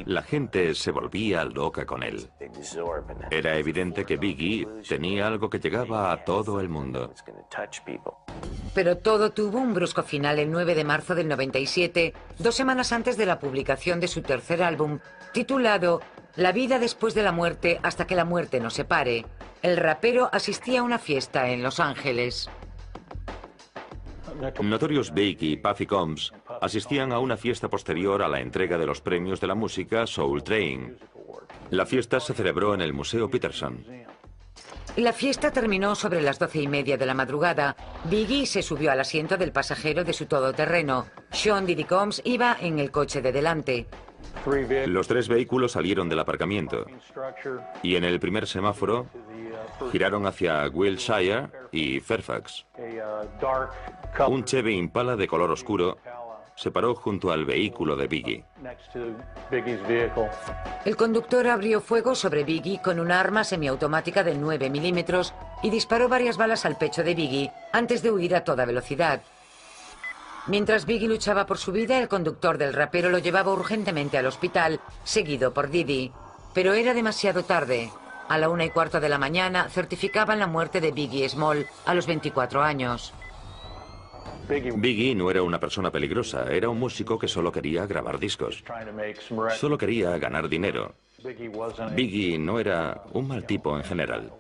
La gente se volvía loca con él. Era evidente que Biggie tenía algo que llegaba a todo el mundo. Pero todo tuvo un brusco final el 9 de marzo del 97, 2 semanas antes de la publicación de su tercer álbum, titulado La vida después de la muerte hasta que la muerte nos separe. El rapero asistía a una fiesta en Los Ángeles. Notorious Big y Puffy Combs asistían a una fiesta posterior a la entrega de los premios de la música Soul Train. La fiesta se celebró en el Museo Peterson. La fiesta terminó sobre las 12:30 de la madrugada. Biggie se subió al asiento del pasajero de su todoterreno. Sean Diddy Combs iba en el coche de delante. Los 3 vehículos salieron del aparcamiento y en el primer semáforo giraron hacia Wilshire y Fairfax. Un Chevy Impala de color oscuro se paró junto al vehículo de Biggie. El conductor abrió fuego sobre Biggie con una arma semiautomática de 9 milímetros y disparó varias balas al pecho de Biggie antes de huir a toda velocidad. Mientras Biggie luchaba por su vida, el conductor del rapero lo llevaba urgentemente al hospital, seguido por Diddy. Pero era demasiado tarde. A la 1:15 de la mañana certificaban la muerte de Biggie Small a los 24 años. Biggie no era una persona peligrosa, era un músico que solo quería grabar discos. Solo quería ganar dinero. Biggie no era un mal tipo en general.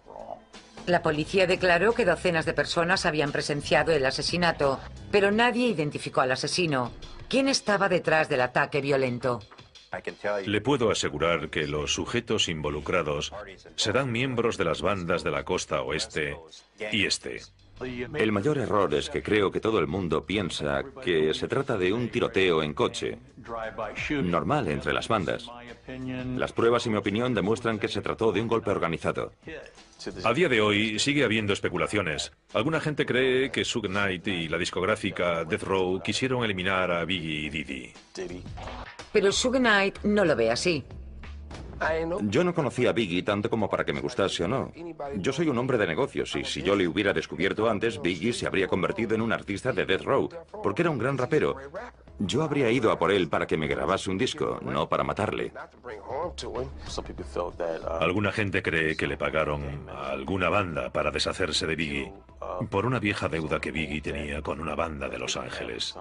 La policía declaró que docenas de personas habían presenciado el asesinato, pero nadie identificó al asesino. ¿Quién estaba detrás del ataque violento? Le puedo asegurar que los sujetos involucrados serán miembros de las bandas de la costa oeste y este. El mayor error es que creo que todo el mundo piensa que se trata de un tiroteo en coche, normal entre las bandas. Las pruebas y mi opinión demuestran que se trató de un golpe organizado. A día de hoy sigue habiendo especulaciones. Alguna gente cree que Suge Knight y la discográfica Death Row quisieron eliminar a Biggie y Diddy. Pero Suge Knight no lo ve así. Yo no conocía a Biggie tanto como para que me gustase o no. Yo soy un hombre de negocios y si yo le hubiera descubierto antes, Biggie se habría convertido en un artista de Death Row, porque era un gran rapero. Yo habría ido a por él para que me grabase un disco, no para matarle. Alguna gente cree que le pagaron a alguna banda para deshacerse de Biggie por una vieja deuda que Biggie tenía con una banda de Los Ángeles.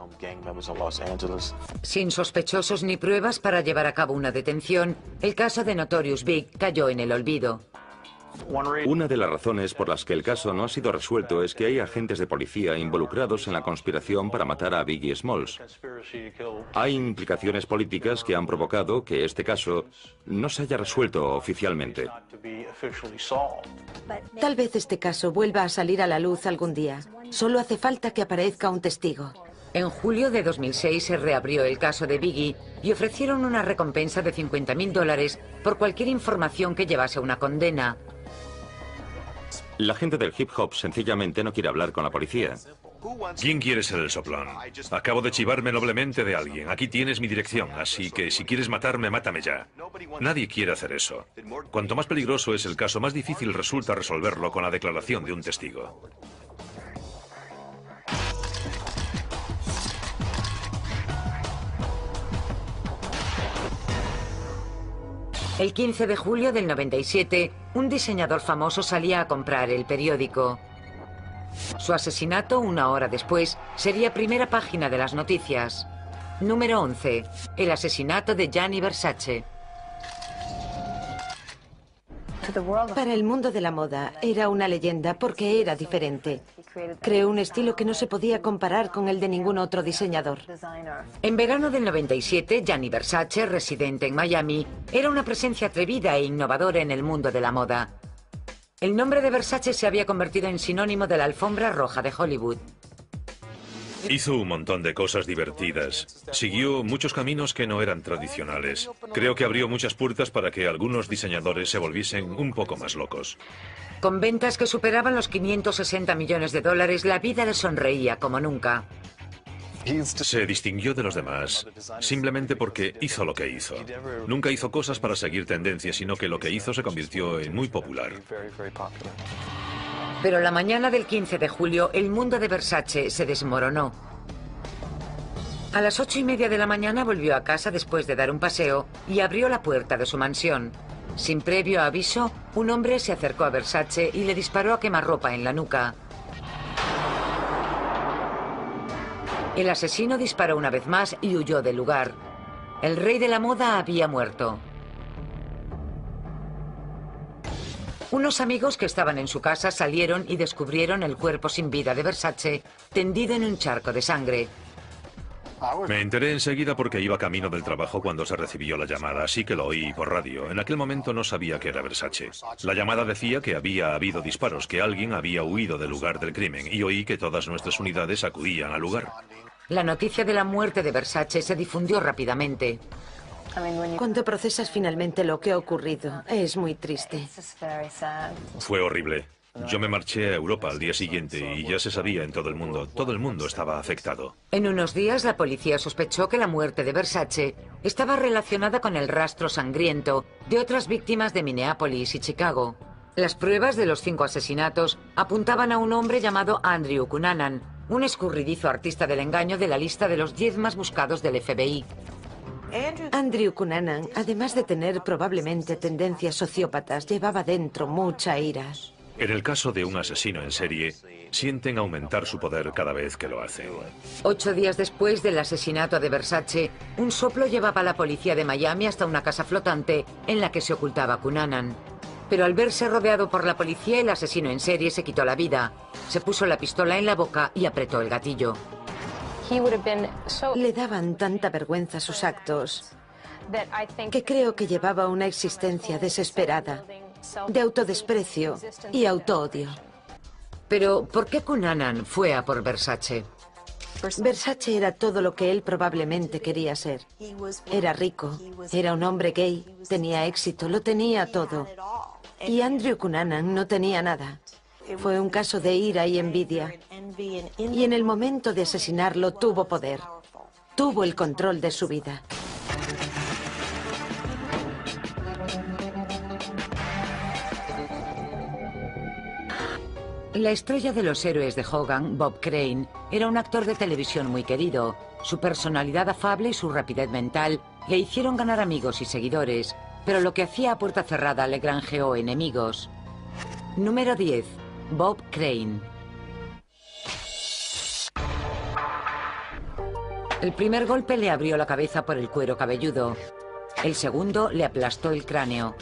Sin sospechosos ni pruebas para llevar a cabo una detención, el caso de Notorious Big cayó en el olvido. Una de las razones por las que el caso no ha sido resuelto es que hay agentes de policía involucrados en la conspiración para matar a Biggie Smalls. Hay implicaciones políticas que han provocado que este caso no se haya resuelto oficialmente. Tal vez este caso vuelva a salir a la luz algún día. Solo hace falta que aparezca un testigo. En julio de 2006 se reabrió el caso de Biggie y ofrecieron una recompensa de $50.000 por cualquier información que llevase a una condena. La gente del hip hop sencillamente no quiere hablar con la policía. ¿Quién quiere ser el soplón? Acabo de chivarme noblemente de alguien. Aquí tienes mi dirección, así que si quieres matarme, mátame ya. Nadie quiere hacer eso. Cuanto más peligroso es el caso, más difícil resulta resolverlo con la declaración de un testigo. El 15 de julio del 97, un diseñador famoso salía a comprar el periódico. Su asesinato, una hora después, sería primera página de las noticias. Número 11. El asesinato de Gianni Versace. Para el mundo de la moda era una leyenda porque era diferente. Creó un estilo que no se podía comparar con el de ningún otro diseñador. En verano del 97, Gianni Versace, residente en Miami, era una presencia atrevida e innovadora en el mundo de la moda. El nombre de Versace se había convertido en sinónimo de la alfombra roja de Hollywood. Hizo un montón de cosas divertidas. Siguió muchos caminos que no eran tradicionales. Creo que abrió muchas puertas para que algunos diseñadores se volviesen un poco más locos. Con ventas que superaban los $560 millones, la vida le sonreía como nunca. Se distinguió de los demás simplemente porque hizo lo que hizo. Nunca hizo cosas para seguir tendencias, sino que lo que hizo se convirtió en muy popular. Pero la mañana del 15 de julio, el mundo de Versace se desmoronó. A las 8:30 de la mañana volvió a casa después de dar un paseo y abrió la puerta de su mansión. Sin previo aviso, un hombre se acercó a Versace y le disparó a quemarropa en la nuca. El asesino disparó una vez más y huyó del lugar. El rey de la moda había muerto. Unos amigos que estaban en su casa salieron y descubrieron el cuerpo sin vida de Versace tendido en un charco de sangre. Me enteré enseguida porque iba camino del trabajo cuando se recibió la llamada, así que lo oí por radio. En aquel momento no sabía que era Versace. La llamada decía que había habido disparos, que alguien había huido del lugar del crimen, y oí que todas nuestras unidades acudían al lugar. La noticia de la muerte de Versace se difundió rápidamente. Cuando procesas finalmente lo que ha ocurrido, es muy triste. Fue horrible. Yo me marché a Europa al día siguiente y ya se sabía en todo el mundo. Todo el mundo estaba afectado. En unos días, la policía sospechó que la muerte de Versace estaba relacionada con el rastro sangriento de otras víctimas de Minneapolis y Chicago. Las pruebas de los 5 asesinatos apuntaban a un hombre llamado Andrew Cunanan, un escurridizo artista del engaño de la lista de los 10 más buscados del FBI. Andrew Cunanan, además de tener probablemente tendencias sociópatas, llevaba dentro mucha ira. En el caso de un asesino en serie, sienten aumentar su poder cada vez que lo hacen. 8 días después del asesinato de Versace, un soplo llevaba a la policía de Miami hasta una casa flotante en la que se ocultaba Cunanan. Pero al verse rodeado por la policía, el asesino en serie se quitó la vida. Se puso la pistola en la boca y apretó el gatillo. Le daban tanta vergüenza sus actos que creo que llevaba una existencia desesperada, de autodesprecio y autoodio. Pero, ¿por qué Cunanan fue a por Versace? Versace era todo lo que él probablemente quería ser. Era rico, era un hombre gay, tenía éxito, lo tenía todo. Y Andrew Cunanan no tenía nada. Fue un caso de ira y envidia. Y en el momento de asesinarlo tuvo poder. Tuvo el control de su vida. La estrella de los héroes de Hogan, Bob Crane, era un actor de televisión muy querido. Su personalidad afable y su rapidez mental le hicieron ganar amigos y seguidores, pero lo que hacía a puerta cerrada le granjeó enemigos. Número 10. Bob Crane. El primer golpe le abrió la cabeza por el cuero cabelludo. El segundo le aplastó el cráneo.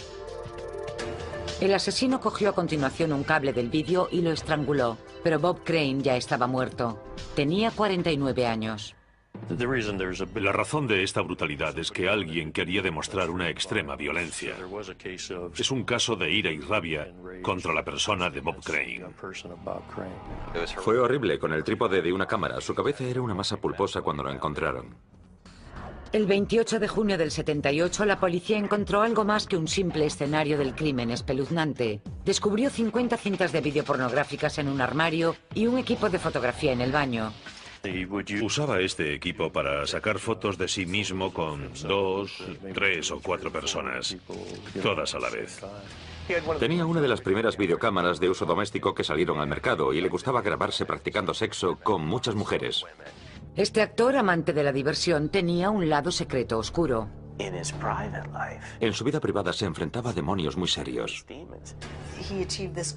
El asesino cogió a continuación un cable del vídeo y lo estranguló, pero Bob Crane ya estaba muerto. Tenía 49 años. La razón de esta brutalidad es que alguien quería demostrar una extrema violencia. Es un caso de ira y rabia contra la persona de Bob Crane. Fue horrible con el trípode de una cámara. Su cabeza era una masa pulposa cuando lo encontraron. El 28 de junio del 78, la policía encontró algo más que un simple escenario del crimen espeluznante. Descubrió 50 cintas de vídeo pornográficas en un armario y un equipo de fotografía en el baño. Usaba este equipo para sacar fotos de sí mismo con 2, 3 o 4 personas, todas a la vez. Tenía una de las primeras videocámaras de uso doméstico que salieron al mercado y le gustaba grabarse practicando sexo con muchas mujeres. Este actor, amante de la diversión, tenía un lado secreto oscuro. En su vida privada se enfrentaba a demonios muy serios.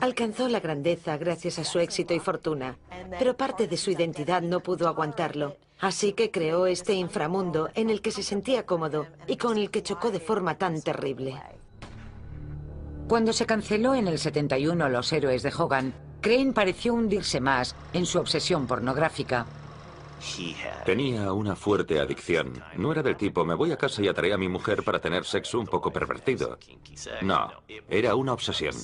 Alcanzó la grandeza gracias a su éxito y fortuna, pero parte de su identidad no pudo aguantarlo. Así que creó este inframundo en el que se sentía cómodo y con el que chocó de forma tan terrible. Cuando se canceló en el 71 Los héroes de Hogan, Crane pareció hundirse más en su obsesión pornográfica. Tenía una fuerte adicción. No era del tipo, me voy a casa y atraeré a mi mujer para tener sexo un poco pervertido. No, era una obsesión.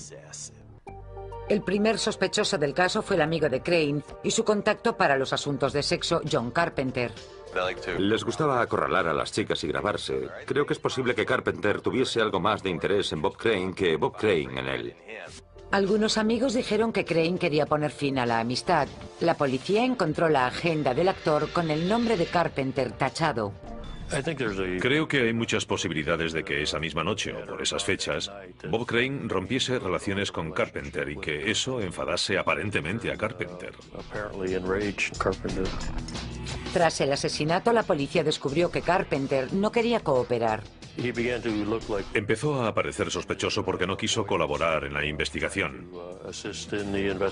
El primer sospechoso del caso fue el amigo de Crane y su contacto para los asuntos de sexo, John Carpenter. Les gustaba acorralar a las chicas y grabarse. Creo que es posible que Carpenter tuviese algo más de interés en Bob Crane que Bob Crane en él. Algunos amigos dijeron que Crane quería poner fin a la amistad. La policía encontró la agenda del actor con el nombre de Carpenter tachado. Creo que hay muchas posibilidades de que esa misma noche o por esas fechas, Bob Crane rompiese relaciones con Carpenter y que eso enfadase aparentemente a Carpenter. Tras el asesinato, la policía descubrió que Carpenter no quería cooperar. Empezó a aparecer sospechoso porque no quiso colaborar en la investigación.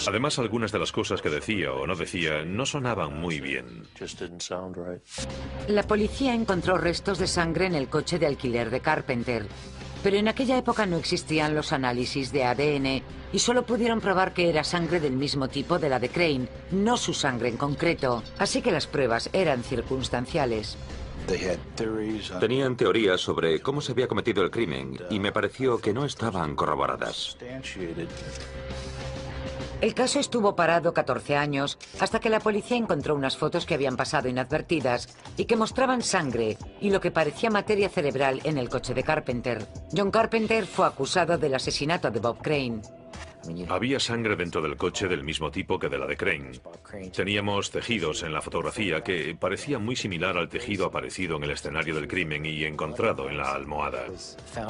Además, algunas de las cosas que decía o no decía no sonaban muy bien. La policía encontró restos de sangre en el coche de alquiler de Carpenter. Pero en aquella época no existían los análisis de ADN y solo pudieron probar que era sangre del mismo tipo de la de Crane, no su sangre en concreto. Así que las pruebas eran circunstanciales. Tenían teorías sobre cómo se había cometido el crimen y me pareció que no estaban corroboradas. El caso estuvo parado 14 años hasta que la policía encontró unas fotos que habían pasado inadvertidas y que mostraban sangre y lo que parecía materia cerebral en el coche de Carpenter. John Carpenter fue acusado del asesinato de Bob Crane. Había sangre dentro del coche del mismo tipo que de la de Crane. Teníamos tejidos en la fotografía que parecían muy similar al tejido aparecido en el escenario del crimen y encontrado en la almohada.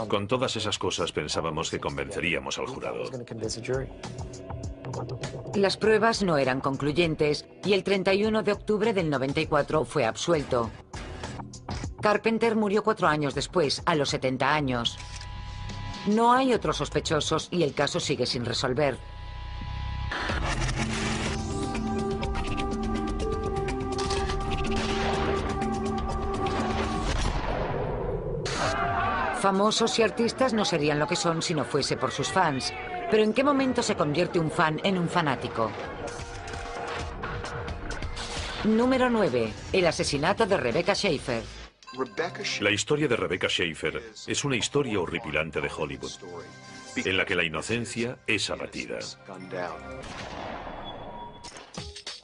Con todas esas cosas pensábamos que convenceríamos al jurado. Las pruebas no eran concluyentes y el 31 de octubre del 94 fue absuelto. Carpenter murió 4 años después, a los 70 años. No hay otros sospechosos y el caso sigue sin resolver. Famosos y artistas no serían lo que son si no fuese por sus fans. Pero ¿en qué momento se convierte un fan en un fanático? Número 9. El asesinato de Rebecca Schaeffer. La historia de Rebecca Schaeffer es una historia horripilante de Hollywood, en la que la inocencia es abatida.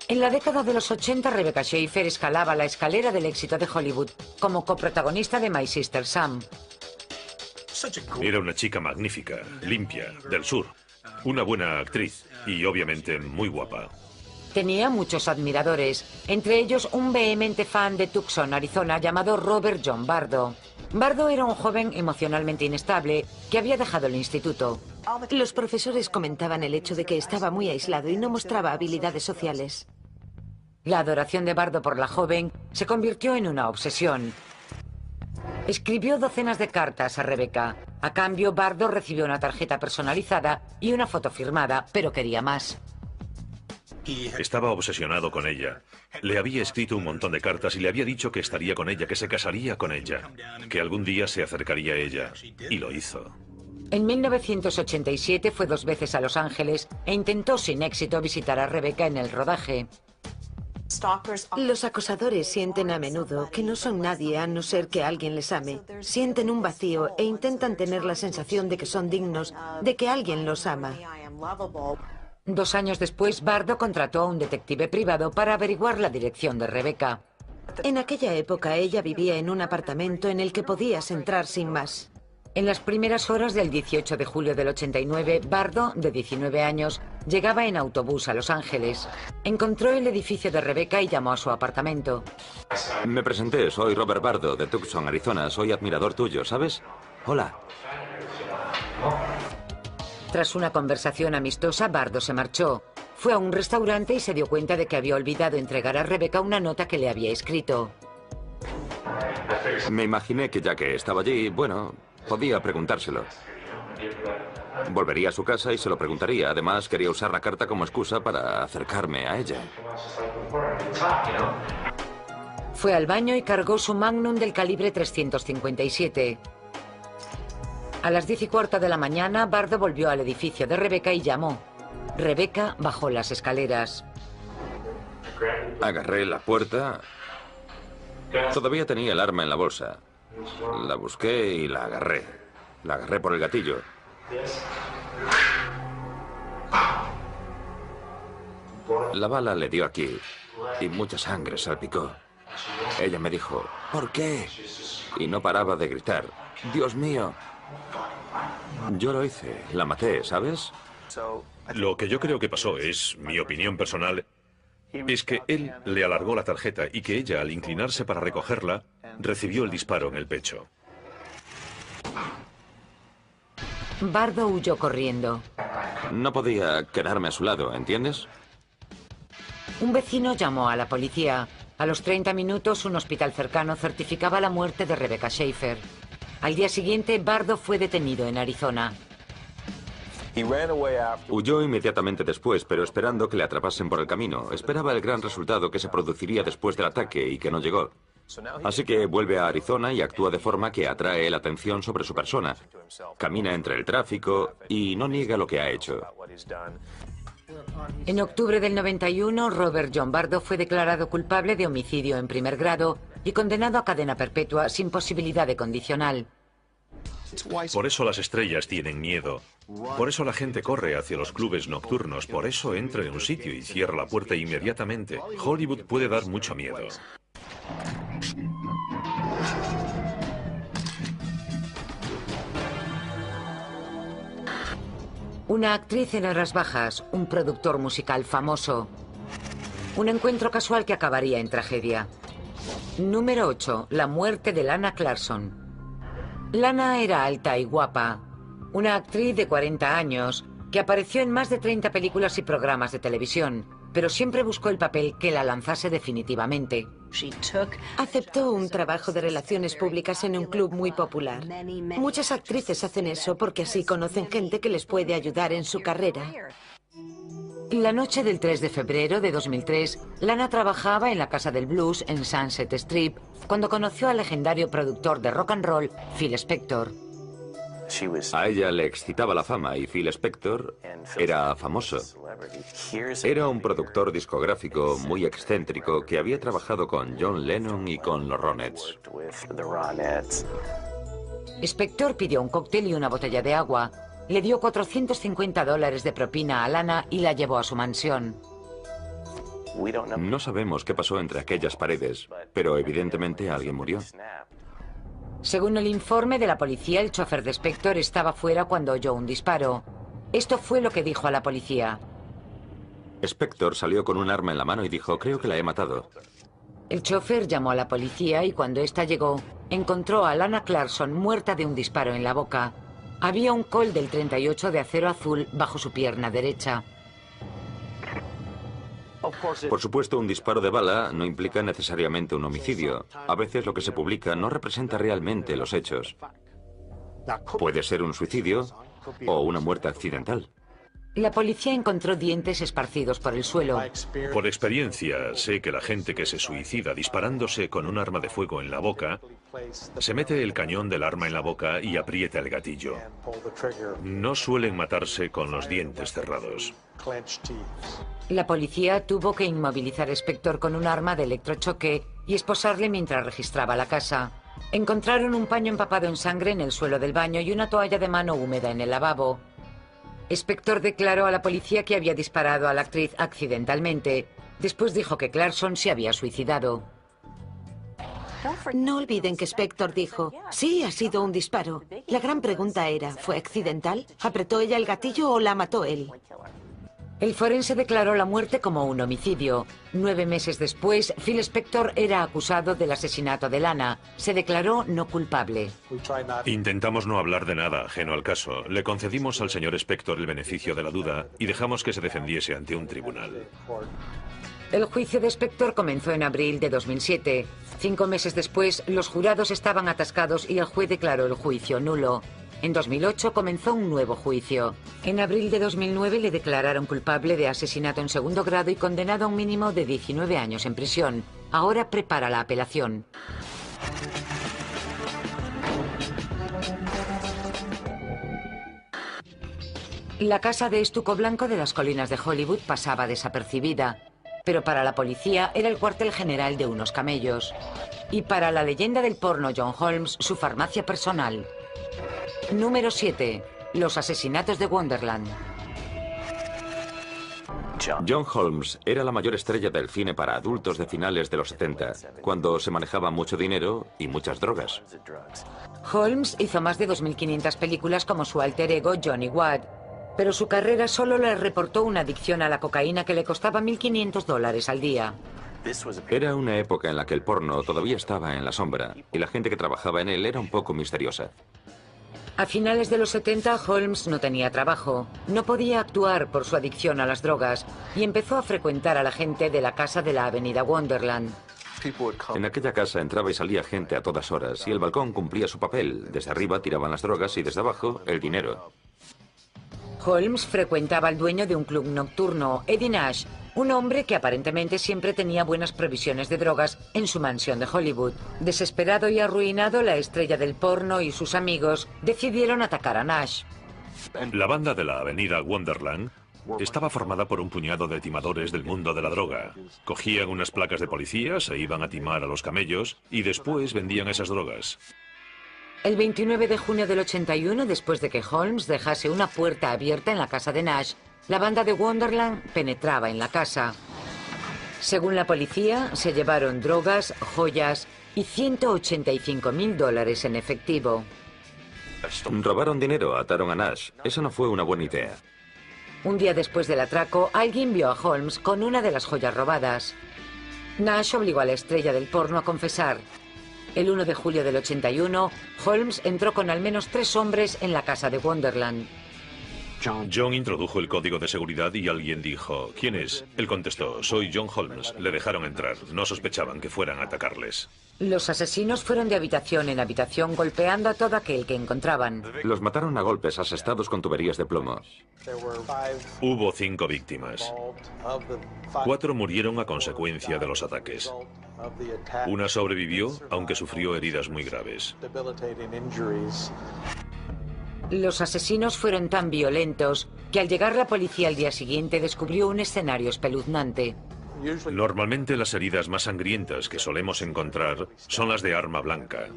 En la década de los 80, Rebecca Schaeffer escalaba la escalera del éxito de Hollywood como coprotagonista de My Sister Sam. Era una chica magnífica, limpia, del sur, una buena actriz y obviamente muy guapa. Tenía muchos admiradores, entre ellos un vehemente fan de Tucson, Arizona, llamado Robert John Bardo. Bardo era un joven emocionalmente inestable que había dejado el instituto. Los profesores comentaban el hecho de que estaba muy aislado y no mostraba habilidades sociales. La adoración de Bardo por la joven se convirtió en una obsesión. Escribió docenas de cartas a Rebecca. A cambio, Bardo recibió una tarjeta personalizada y una foto firmada, pero quería más. Estaba obsesionado con ella. Le había escrito un montón de cartas y le había dicho que estaría con ella, que se casaría con ella, que algún día se acercaría a ella. Y lo hizo. En 1987 fue 2 veces a Los Ángeles e intentó sin éxito visitar a Rebecca en el rodaje. Los acosadores sienten a menudo que no son nadie a no ser que alguien les ame. Sienten un vacío e intentan tener la sensación de que son dignos, de que alguien los ama. 2 años después, Bardo contrató a un detective privado para averiguar la dirección de Rebecca. En aquella época ella vivía en un apartamento en el que podías entrar sin más. En las primeras horas del 18 de julio del 89, Bardo, de 19 años, llegaba en autobús a Los Ángeles. Encontró el edificio de Rebecca y llamó a su apartamento. Me presenté, soy Robert Bardo, de Tucson, Arizona. Soy admirador tuyo, ¿sabes? Hola. Tras una conversación amistosa, Bardo se marchó. Fue a un restaurante y se dio cuenta de que había olvidado entregar a Rebecca una nota que le había escrito. Me imaginé que ya que estaba allí, bueno, podía preguntárselo. Volvería a su casa y se lo preguntaría. Además, quería usar la carta como excusa para acercarme a ella. Fue al baño y cargó su Magnum del calibre 357. A las 10:15 de la mañana, Bardo volvió al edificio de Rebecca y llamó. Rebecca bajó las escaleras. Agarré la puerta. Todavía tenía el arma en la bolsa. La busqué y la agarré. La agarré por el gatillo. La bala le dio aquí y mucha sangre salpicó. Ella me dijo, ¿por qué? Y no paraba de gritar, ¡Dios mío! Yo lo hice, la maté, ¿sabes? Lo que yo creo que pasó es, mi opinión personal, es que él le alargó la tarjeta y que ella, al inclinarse para recogerla, recibió el disparo en el pecho. Bardo huyó corriendo. No podía quedarme a su lado, ¿entiendes? Un vecino llamó a la policía. A los 30 minutos, un hospital cercano certificaba la muerte de Rebecca Schaeffer. Al día siguiente, Bardo fue detenido en Arizona. Huyó inmediatamente después, pero esperando que le atrapasen por el camino. Esperaba el gran resultado que se produciría después del ataque y que no llegó. Así que vuelve a Arizona y actúa de forma que atrae la atención sobre su persona. Camina entre el tráfico y no niega lo que ha hecho. En octubre del 91, Robert John Bardo fue declarado culpable de homicidio en primer grado y condenado a cadena perpetua sin posibilidad de condicional. Por eso las estrellas tienen miedo. Por eso la gente corre hacia los clubes nocturnos. Por eso entra en un sitio y cierra la puerta inmediatamente. Hollywood puede dar mucho miedo. Una actriz en horas bajas, un productor musical famoso. Un encuentro casual que acabaría en tragedia. Número 8. La muerte de Lana Clarkson. Lana era alta y guapa. Una actriz de 40 años que apareció en más de 30 películas y programas de televisión, pero siempre buscó el papel que la lanzase definitivamente. Aceptó un trabajo de relaciones públicas en un club muy popular. Muchas actrices hacen eso porque así conocen gente que les puede ayudar en su carrera. La noche del 3 de febrero de 2003, Lana trabajaba en la Casa del Blues en Sunset Strip cuando conoció al legendario productor de rock and roll, Phil Spector. A ella le excitaba la fama y Phil Spector era famoso. Era un productor discográfico muy excéntrico que había trabajado con John Lennon y con los Ronettes. Spector pidió un cóctel y una botella de agua. Le dio $450 de propina a Lana y la llevó a su mansión. No sabemos qué pasó entre aquellas paredes, pero evidentemente alguien murió. Según el informe de la policía, el chofer de Spector estaba fuera cuando oyó un disparo. Esto fue lo que dijo a la policía. Spector salió con un arma en la mano y dijo, creo que la he matado. El chofer llamó a la policía y cuando ésta llegó, encontró a Lana Clarkson muerta de un disparo en la boca. Había un Colt del 38 de acero azul bajo su pierna derecha. Por supuesto, un disparo de bala no implica necesariamente un homicidio. A veces lo que se publica no representa realmente los hechos. Puede ser un suicidio o una muerte accidental. La policía encontró dientes esparcidos por el suelo. Por experiencia, sé que la gente que se suicida disparándose con un arma de fuego en la boca, se mete el cañón del arma en la boca y aprieta el gatillo. No suelen matarse con los dientes cerrados. La policía tuvo que inmovilizar a Spector con un arma de electrochoque y esposarle mientras registraba la casa. Encontraron un paño empapado en sangre en el suelo del baño y una toalla de mano húmeda en el lavabo. Spector declaró a la policía que había disparado a la actriz accidentalmente. Después dijo que Clarkson se había suicidado. No olviden que Spector dijo, sí, ha sido un disparo. La gran pregunta era, ¿fue accidental? ¿Apretó ella el gatillo o la mató él? El forense declaró la muerte como un homicidio. 9 meses después, Phil Spector era acusado del asesinato de Lana. Se declaró no culpable. Intentamos no hablar de nada ajeno al caso. Le concedimos al señor Spector el beneficio de la duda y dejamos que se defendiese ante un tribunal. El juicio de Spector comenzó en abril de 2007. 5 meses después, los jurados estaban atascados y el juez declaró el juicio nulo. En 2008 comenzó un nuevo juicio. En abril de 2009 le declararon culpable de asesinato en segundo grado y condenado a un mínimo de 19 años en prisión. Ahora prepara la apelación. La casa de estuco blanco de las colinas de Hollywood pasaba desapercibida, pero para la policía era el cuartel general de unos camellos. Y para la leyenda del porno John Holmes, su farmacia personal. Número 7. Los asesinatos de Wonderland. John Holmes era la mayor estrella del cine para adultos de finales de los 70, cuando se manejaba mucho dinero y muchas drogas. Holmes hizo más de 2.500 películas como su alter ego Johnny Watt, pero su carrera solo le reportó una adicción a la cocaína que le costaba $1.500 al día. Era una época en la que el porno todavía estaba en la sombra y la gente que trabajaba en él era un poco misteriosa. A finales de los 70, Holmes no tenía trabajo, no podía actuar por su adicción a las drogas y empezó a frecuentar a la gente de la casa de la avenida Wonderland. En aquella casa entraba y salía gente a todas horas y el balcón cumplía su papel. Desde arriba tiraban las drogas y desde abajo el dinero. Holmes frecuentaba al dueño de un club nocturno, Eddie Nash, un hombre que aparentemente siempre tenía buenas provisiones de drogas en su mansión de Hollywood. Desesperado y arruinado, la estrella del porno y sus amigos decidieron atacar a Nash. La banda de la avenida Wonderland estaba formada por un puñado de timadores del mundo de la droga. Cogían unas placas de policía, se iban a timar a los camellos y después vendían esas drogas. El 29 de junio del 81, después de que Holmes dejase una puerta abierta en la casa de Nash, la banda de Wonderland penetraba en la casa. Según la policía, se llevaron drogas, joyas y $185.000 en efectivo. Robaron dinero, ataron a Nash. Esa no fue una buena idea. Un día después del atraco, alguien vio a Holmes con una de las joyas robadas. Nash obligó a la estrella del porno a confesar. El 1 de julio del 81, Holmes entró con al menos 3 hombres en la casa de Wonderland. John introdujo el código de seguridad y alguien dijo, ¿quién es? Él contestó, soy John Holmes. Le dejaron entrar. No sospechaban que fueran a atacarles. Los asesinos fueron de habitación en habitación golpeando a todo aquel que encontraban. Los mataron a golpes asestados con tuberías de plomo. Hubo 5 víctimas. 4 murieron a consecuencia de los ataques. Una sobrevivió, aunque sufrió heridas muy graves. Los asesinos fueron tan violentos que al llegar la policía al día siguiente descubrió un escenario espeluznante. Normalmente las heridas más sangrientas que solemos encontrar son las de arma blanca.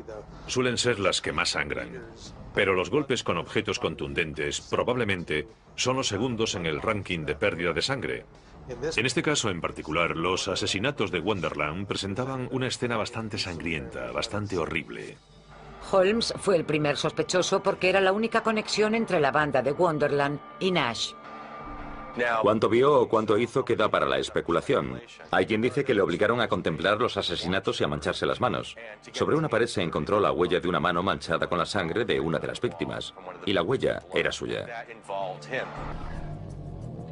Suelen ser las que más sangran. Pero los golpes con objetos contundentes probablemente son los segundos en el ranking de pérdida de sangre. En este caso en particular, los asesinatos de Wonderland presentaban una escena bastante sangrienta, bastante horrible. Holmes fue el primer sospechoso porque era la única conexión entre la banda de Wonderland y Nash. Cuánto vio o cuánto hizo queda para la especulación. Hay quien dice que le obligaron a contemplar los asesinatos y a mancharse las manos. Sobre una pared se encontró la huella de una mano manchada con la sangre de una de las víctimas. Y la huella era suya.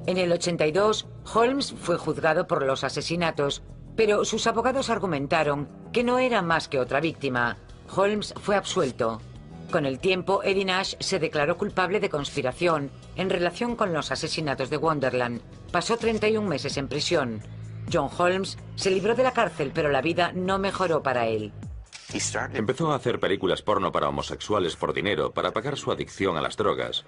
En el 82, Holmes fue juzgado por los asesinatos, pero sus abogados argumentaron que no era más que otra víctima. Holmes fue absuelto. Con el tiempo, Eddie Nash se declaró culpable de conspiración en relación con los asesinatos de Wonderland. Pasó 31 meses en prisión. John Holmes se libró de la cárcel, pero la vida no mejoró para él. Empezó a hacer películas porno para homosexuales por dinero, para pagar su adicción a las drogas.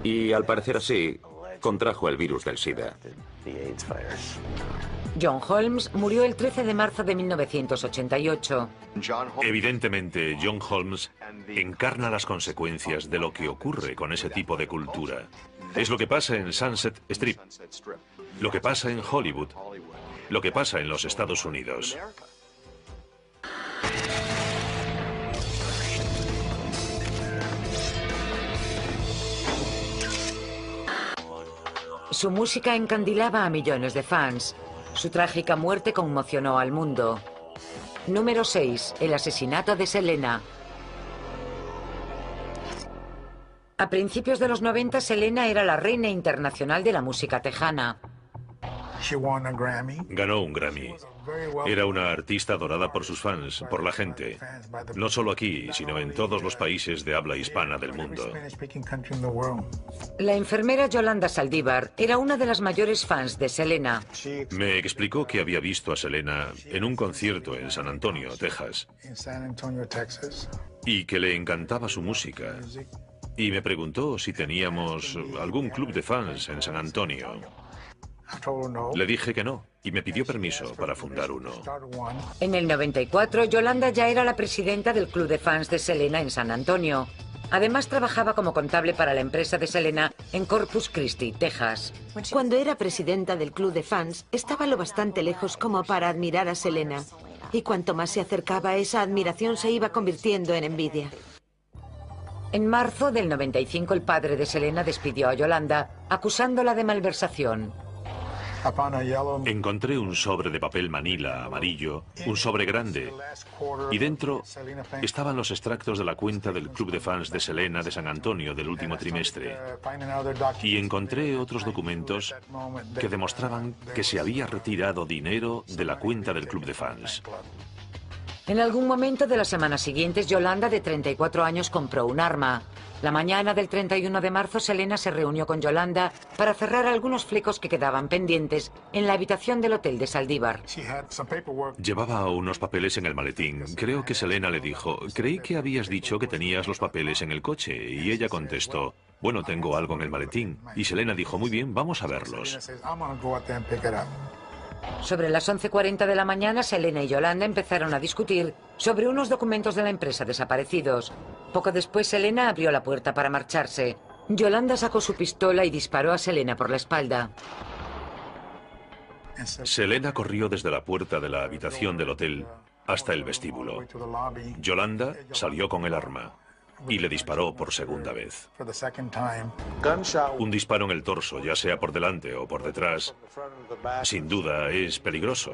Y al parecer así, contrajo el virus del SIDA. John Holmes murió el 13 de marzo de 1988. Evidentemente, John Holmes encarna las consecuencias de lo que ocurre con ese tipo de cultura. Es lo que pasa en Sunset Strip, lo que pasa en Hollywood, lo que pasa en los Estados Unidos. Su música encandilaba a millones de fans. Su trágica muerte conmocionó al mundo. Número 6. El asesinato de Selena. A principios de los 90, Selena era la reina internacional de la música tejana. Ganó un Grammy. Era una artista adorada por sus fans, por la gente. No solo aquí, sino en todos los países de habla hispana del mundo. La enfermera Yolanda Saldívar era una de las mayores fans de Selena. Me explicó que había visto a Selena en un concierto en San Antonio, Texas, y que le encantaba su música. Y me preguntó si teníamos algún club de fans en San Antonio. Le dije que no, y me pidió permiso para fundar uno. En el 94, Yolanda ya era la presidenta del club de fans de Selena en San Antonio. Además, trabajaba como contable para la empresa de Selena en Corpus Christi, Texas. Cuando era presidenta del club de fans, estaba lo bastante lejos como para admirar a Selena. Y cuanto más se acercaba, esa admiración se iba convirtiendo en envidia. En marzo del 95, el padre de Selena despidió a Yolanda, acusándola de malversación. Encontré un sobre de papel manila amarillo, un sobre grande, y dentro estaban los extractos de la cuenta del club de fans de Selena de San Antonio del último trimestre. Y encontré otros documentos que demostraban que se había retirado dinero de la cuenta del club de fans. En algún momento de las semanas siguientes, Yolanda, de 34 años, compró un arma. La mañana del 31 de marzo, Selena se reunió con Yolanda para cerrar algunos flecos que quedaban pendientes en la habitación del hotel de Saldívar. Llevaba unos papeles en el maletín. Creo que Selena le dijo, creí que habías dicho que tenías los papeles en el coche. Y ella contestó, bueno, tengo algo en el maletín. Y Selena dijo, muy bien, vamos a verlos. Sobre las 11:40 de la mañana, Selena y Yolanda empezaron a discutir sobre unos documentos de la empresa desaparecidos. Poco después, Selena abrió la puerta para marcharse. Yolanda sacó su pistola y disparó a Selena por la espalda. Selena corrió desde la puerta de la habitación del hotel hasta el vestíbulo. Yolanda salió con el arma y le disparó por segunda vez. Un disparo en el torso, ya sea por delante o por detrás, sin duda es peligroso,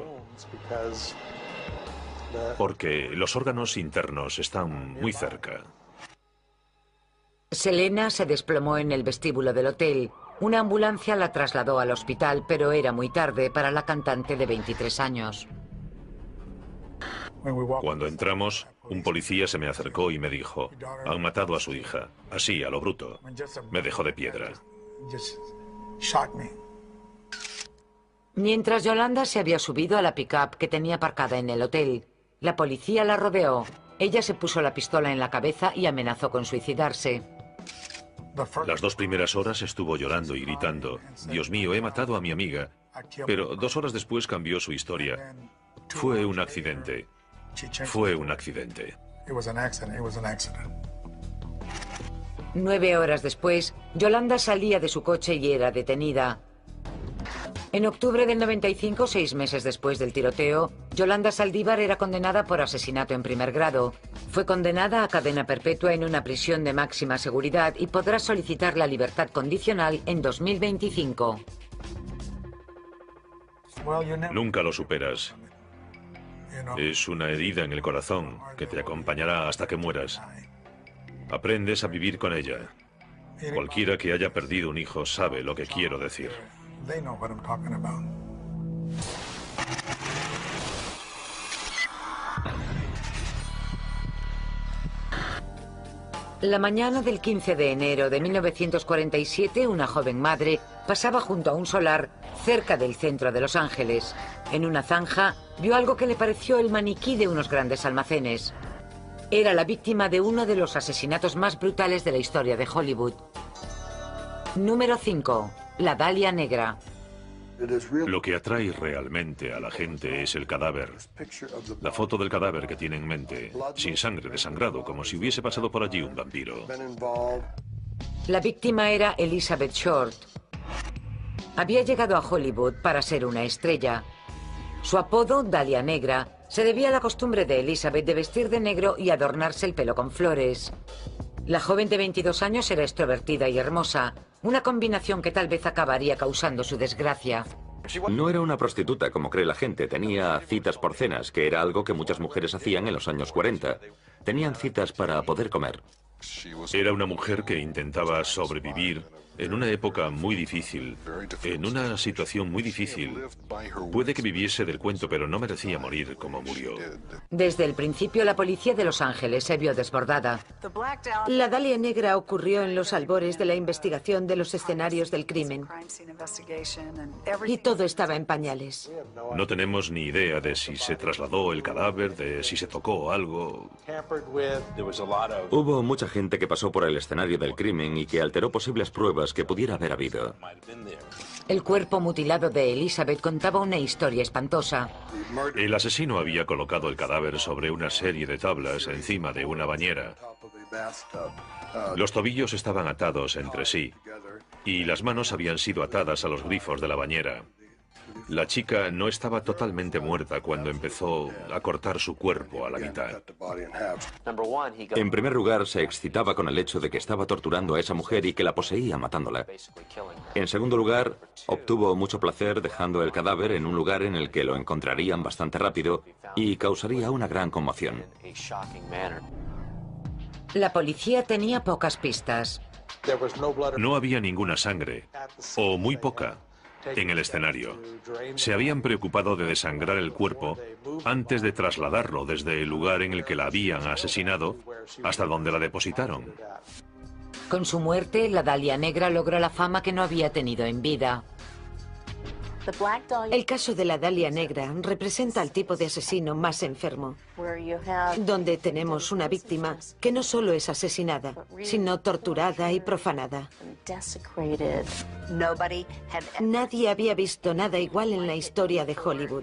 porque los órganos internos están muy cerca. Selena se desplomó en el vestíbulo del hotel. Una ambulancia la trasladó al hospital, pero era muy tarde para la cantante de 23 años. Cuando entramos, un policía se me acercó y me dijo, han matado a su hija, así, a lo bruto. Me dejó de piedra. Mientras Yolanda se había subido a la pick-up que tenía aparcada en el hotel, la policía la rodeó. Ella se puso la pistola en la cabeza y amenazó con suicidarse. Las 2 primeras horas estuvo llorando y gritando, Dios mío, he matado a mi amiga. Pero 2 horas después cambió su historia. Fue un accidente. Fue un accidente. 9 horas después, Yolanda salía de su coche y era detenida. En octubre del 95, 6 meses después del tiroteo, Yolanda Saldívar era condenada por asesinato en primer grado. Fue condenada a cadena perpetua en una prisión de máxima seguridad y podrá solicitar la libertad condicional en 2025. Nunca lo superas. Es una herida en el corazón que te acompañará hasta que mueras. Aprendes a vivir con ella. Cualquiera que haya perdido un hijo sabe lo que quiero decir. La mañana del 15 de enero de 1947, una joven madre pasaba junto a un solar cerca del centro de Los Ángeles. En una zanja, vio algo que le pareció el maniquí de unos grandes almacenes. Era la víctima de uno de los asesinatos más brutales de la historia de Hollywood. Número 5. La Dalia Negra. Lo que atrae realmente a la gente es el cadáver. La foto del cadáver que tiene en mente, sin sangre, desangrado, como si hubiese pasado por allí un vampiro. La víctima era Elizabeth Short. Había llegado a Hollywood para ser una estrella. Su apodo, Dalia Negra, se debía a la costumbre de Elizabeth de vestir de negro y adornarse el pelo con flores. La joven de 22 años era extrovertida y hermosa, una combinación que tal vez acabaría causando su desgracia. No era una prostituta, como cree la gente. Tenía citas por cenas, que era algo que muchas mujeres hacían en los años 40. Tenían citas para poder comer. Era una mujer que intentaba sobrevivir en una época muy difícil, en una situación muy difícil. Puede que viviese del cuento, pero no merecía morir como murió. Desde el principio, la policía de Los Ángeles se vio desbordada. La Dalia Negra ocurrió en los albores de la investigación de los escenarios del crimen. Y todo estaba en pañales. No tenemos ni idea de si se trasladó el cadáver, de si se tocó algo. Hubo mucha gente que pasó por el escenario del crimen y que alteró posibles pruebas que pudiera haber habido. El cuerpo mutilado de Elizabeth contaba una historia espantosa. El asesino había colocado el cadáver sobre una serie de tablas encima de una bañera. Los tobillos estaban atados entre sí y las manos habían sido atadas a los grifos de la bañera. La chica no estaba totalmente muerta cuando empezó a cortar su cuerpo a la mitad. En primer lugar, se excitaba con el hecho de que estaba torturando a esa mujer y que la poseía matándola. En segundo lugar, obtuvo mucho placer dejando el cadáver en un lugar en el que lo encontrarían bastante rápido y causaría una gran conmoción. La policía tenía pocas pistas. No había ninguna sangre, o muy poca. en el escenario. Se habían preocupado de desangrar el cuerpo antes de trasladarlo desde el lugar en el que la habían asesinado hasta donde la depositaron. Con su muerte, la Dalia Negra logró la fama que no había tenido en vida. El caso de la Dalia Negra representa al tipo de asesino más enfermo, donde tenemos una víctima que no solo es asesinada, sino torturada y profanada. Nadie había visto nada igual en la historia de Hollywood.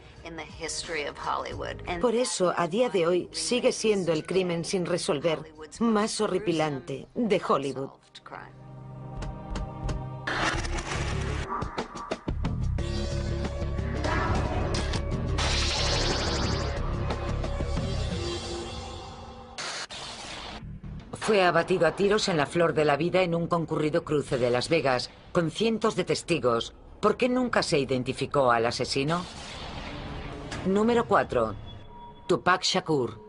Por eso, a día de hoy, sigue siendo el crimen sin resolver más horripilante de Hollywood. Fue abatido a tiros en la flor de la vida en un concurrido cruce de Las Vegas, con cientos de testigos. ¿Por qué nunca se identificó al asesino? Número 4. Tupac Shakur.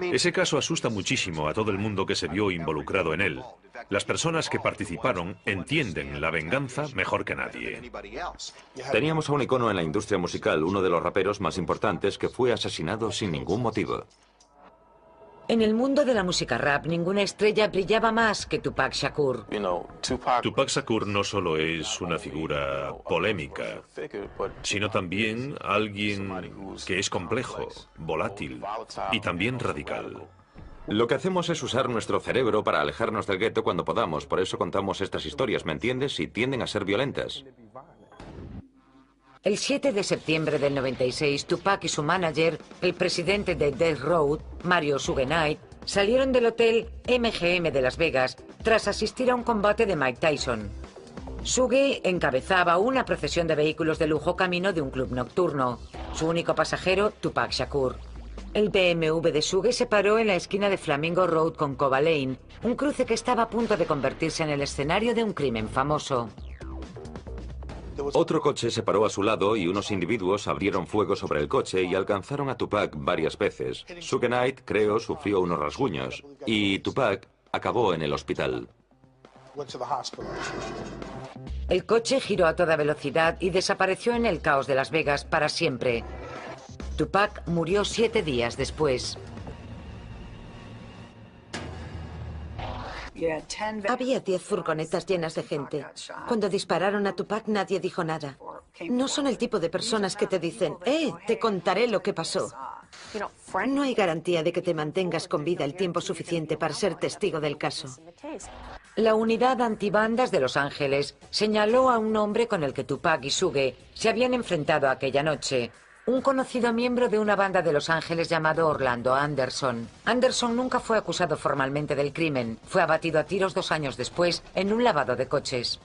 Ese caso asusta muchísimo a todo el mundo que se vio involucrado en él. Las personas que participaron entienden la venganza mejor que nadie. Teníamos a un icono en la industria musical, uno de los raperos más importantes, que fue asesinado sin ningún motivo. En el mundo de la música rap, ninguna estrella brillaba más que Tupac Shakur. Tupac Shakur no solo es una figura polémica, sino también alguien que es complejo, volátil y también radical. Lo que hacemos es usar nuestro cerebro para alejarnos del gueto cuando podamos. Por eso contamos estas historias, ¿me entiendes? Y tienden a ser violentas. El 7 de septiembre del 96, Tupac y su manager, el presidente de Death Row, Mario Suge Knight, salieron del hotel MGM de Las Vegas tras asistir a un combate de Mike Tyson. Suge encabezaba una procesión de vehículos de lujo camino de un club nocturno. Su único pasajero, Tupac Shakur. El BMW de Suge se paró en la esquina de Flamingo Road con Cova Lane, un cruce que estaba a punto de convertirse en el escenario de un crimen famoso. Otro coche se paró a su lado y unos individuos abrieron fuego sobre el coche y alcanzaron a Tupac varias veces. Suge Knight, creo, sufrió unos rasguños y Tupac acabó en el hospital. El coche giró a toda velocidad y desapareció en el caos de Las Vegas para siempre. Tupac murió 7 días después. Había 10 furgonetas llenas de gente. Cuando dispararon a Tupac nadie dijo nada. No son el tipo de personas que te dicen, te contaré lo que pasó. No hay garantía de que te mantengas con vida el tiempo suficiente para ser testigo del caso. La unidad antibandas de Los Ángeles señaló a un hombre con el que Tupac y Suge se habían enfrentado aquella noche. Un conocido miembro de una banda de Los Ángeles llamado Orlando Anderson. Anderson nunca fue acusado formalmente del crimen. Fue abatido a tiros 2 años después en un lavado de coches.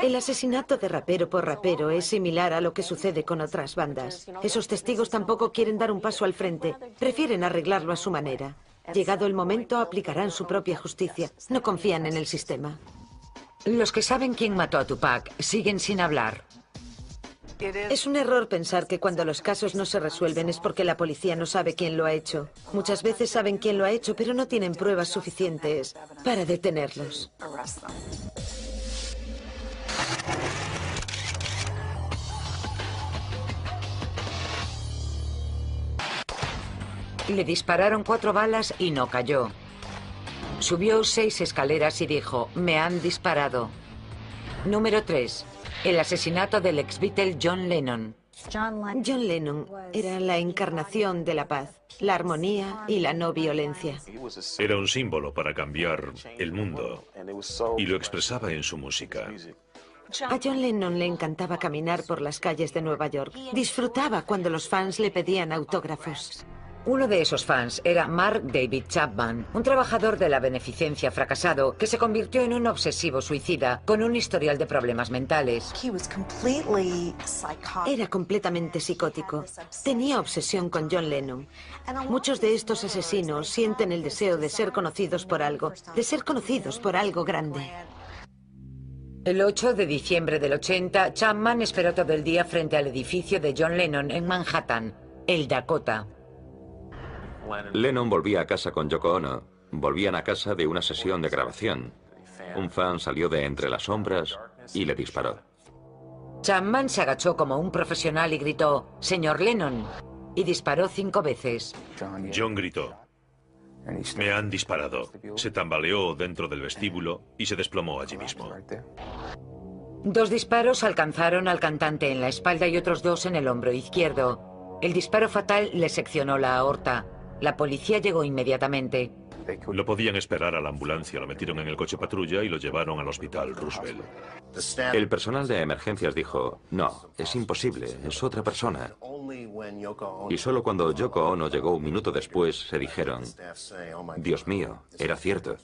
El asesinato de rapero por rapero es similar a lo que sucede con otras bandas. Esos testigos tampoco quieren dar un paso al frente. Prefieren arreglarlo a su manera. Llegado el momento, aplicarán su propia justicia. No confían en el sistema. Los que saben quién mató a Tupac siguen sin hablar. Es un error pensar que cuando los casos no se resuelven es porque la policía no sabe quién lo ha hecho. Muchas veces saben quién lo ha hecho, pero no tienen pruebas suficientes para detenerlos. Le dispararon 4 balas y no cayó. Subió 6 escaleras y dijo, me han disparado. Número 3. El asesinato del ex-Beatle John Lennon. John Lennon era la encarnación de la paz, la armonía y la no violencia. Era un símbolo para cambiar el mundo y lo expresaba en su música. A John Lennon le encantaba caminar por las calles de Nueva York. Disfrutaba cuando los fans le pedían autógrafos. Uno de esos fans era Mark David Chapman, un trabajador de la beneficencia fracasado que se convirtió en un obsesivo suicida con un historial de problemas mentales. Era completamente psicótico. Tenía obsesión con John Lennon. Muchos de estos asesinos sienten el deseo de ser conocidos por algo, de ser conocidos por algo grande. El 8 de diciembre del 80, Chapman esperó todo el día frente al edificio de John Lennon en Manhattan, el Dakota. Lennon volvía a casa con Yoko Ono. Volvían a casa de una sesión de grabación. Un fan salió de entre las sombras y le disparó. Chapman se agachó como un profesional y gritó, «Señor Lennon», y disparó 5 veces. John gritó, «Me han disparado». Se tambaleó dentro del vestíbulo y se desplomó allí mismo. 2 disparos alcanzaron al cantante en la espalda y otros 2 en el hombro izquierdo. El disparo fatal le seccionó la aorta. La policía llegó inmediatamente. Lo podían esperar a la ambulancia, lo metieron en el coche patrulla y lo llevaron al hospital Roosevelt. El personal de emergencias dijo, no, es imposible, es otra persona. Y solo cuando Yoko Ono llegó un minuto después se dijeron, Dios mío, era cierto.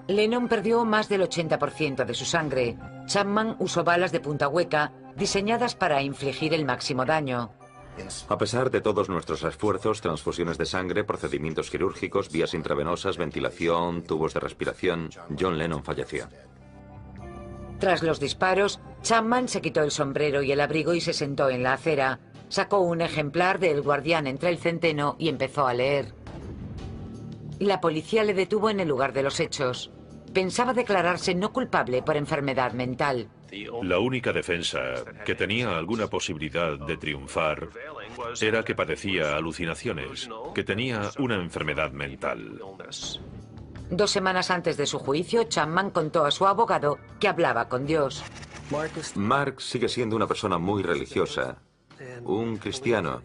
Lennon perdió más del 80% de su sangre. Chapman usó balas de punta hueca diseñadas para infligir el máximo daño. A pesar de todos nuestros esfuerzos, transfusiones de sangre, procedimientos quirúrgicos, vías intravenosas, ventilación, tubos de respiración, John Lennon falleció. Tras los disparos, Chapman se quitó el sombrero y el abrigo y se sentó en la acera. Sacó un ejemplar de El Guardián entre el centeno y empezó a leer. La policía le detuvo en el lugar de los hechos. Pensaba declararse no culpable por enfermedad mental. La única defensa que tenía alguna posibilidad de triunfar era que padecía alucinaciones, que tenía una enfermedad mental. 2 semanas antes de su juicio, Chapman contó a su abogado que hablaba con Dios. Mark sigue siendo una persona muy religiosa, un cristiano.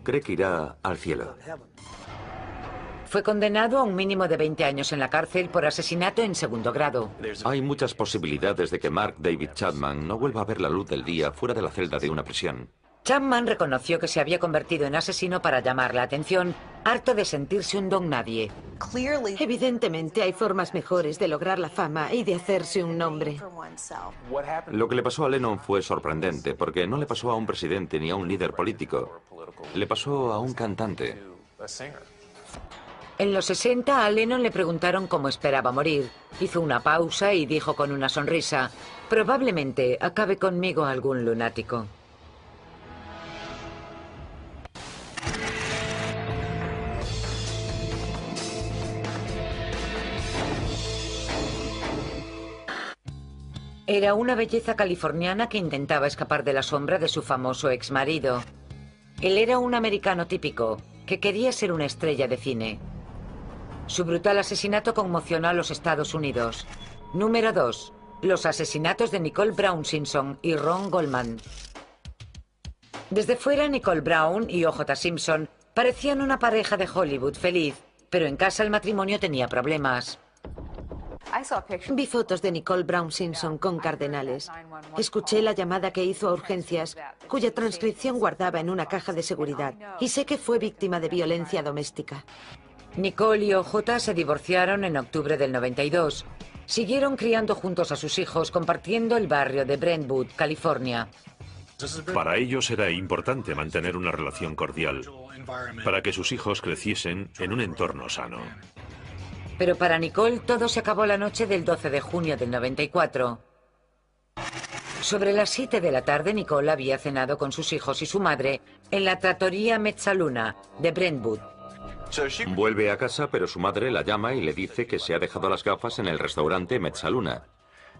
Cree que irá al cielo. Fue condenado a un mínimo de 20 años en la cárcel por asesinato en 2º grado. Hay muchas posibilidades de que Mark David Chapman no vuelva a ver la luz del día fuera de la celda de una prisión. Chapman reconoció que se había convertido en asesino para llamar la atención, harto de sentirse un don nadie. Evidentemente hay formas mejores de lograr la fama y de hacerse un nombre. Lo que le pasó a Lennon fue sorprendente, porque no le pasó a un presidente ni a un líder político. Le pasó a un cantante. En los 60 a Lennon le preguntaron cómo esperaba morir. Hizo una pausa y dijo con una sonrisa, «Probablemente acabe conmigo algún lunático». Era una belleza californiana que intentaba escapar de la sombra de su famoso exmarido. Él era un americano típico, que quería ser una estrella de cine. Su brutal asesinato conmocionó a los Estados Unidos. Número 2. Los asesinatos de Nicole Brown Simpson y Ron Goldman. Desde fuera, Nicole Brown y O.J. Simpson parecían una pareja de Hollywood feliz, pero en casa el matrimonio tenía problemas. Vi fotos de Nicole Brown Simpson con cardenales. Escuché la llamada que hizo a urgencias, cuya transcripción guardaba en una caja de seguridad, y sé que fue víctima de violencia doméstica. Nicole y O.J. se divorciaron en octubre del 92. Siguieron criando juntos a sus hijos, compartiendo el barrio de Brentwood, California. Para ellos era importante mantener una relación cordial, para que sus hijos creciesen en un entorno sano. Pero para Nicole todo se acabó la noche del 12 de junio del 94. Sobre las 7 de la tarde, Nicole había cenado con sus hijos y su madre en la trattoria Mezzaluna de Brentwood. Vuelve a casa, pero su madre la llama y le dice que se ha dejado las gafas en el restaurante Mezzaluna.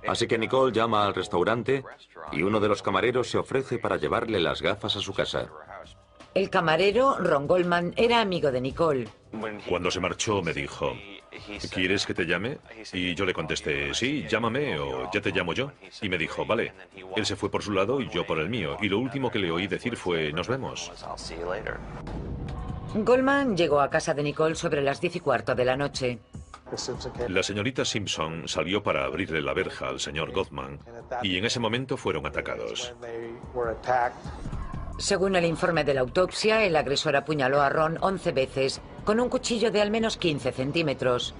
Así que Nicole llama al restaurante y uno de los camareros se ofrece para llevarle las gafas a su casa. El camarero, Ron Goldman, era amigo de Nicole. Cuando se marchó me dijo, ¿quieres que te llame? Y yo le contesté, sí, llámame o ya te llamo yo. Y me dijo, vale. Él se fue por su lado y yo por el mío. Y lo último que le oí decir fue, nos vemos. Goldman llegó a casa de Nicole sobre las 10:15 de la noche. La señorita Simpson salió para abrirle la verja al señor Goldman y en ese momento fueron atacados. Según el informe de la autopsia, el agresor apuñaló a Ron 11 veces con un cuchillo de al menos 15 centímetros.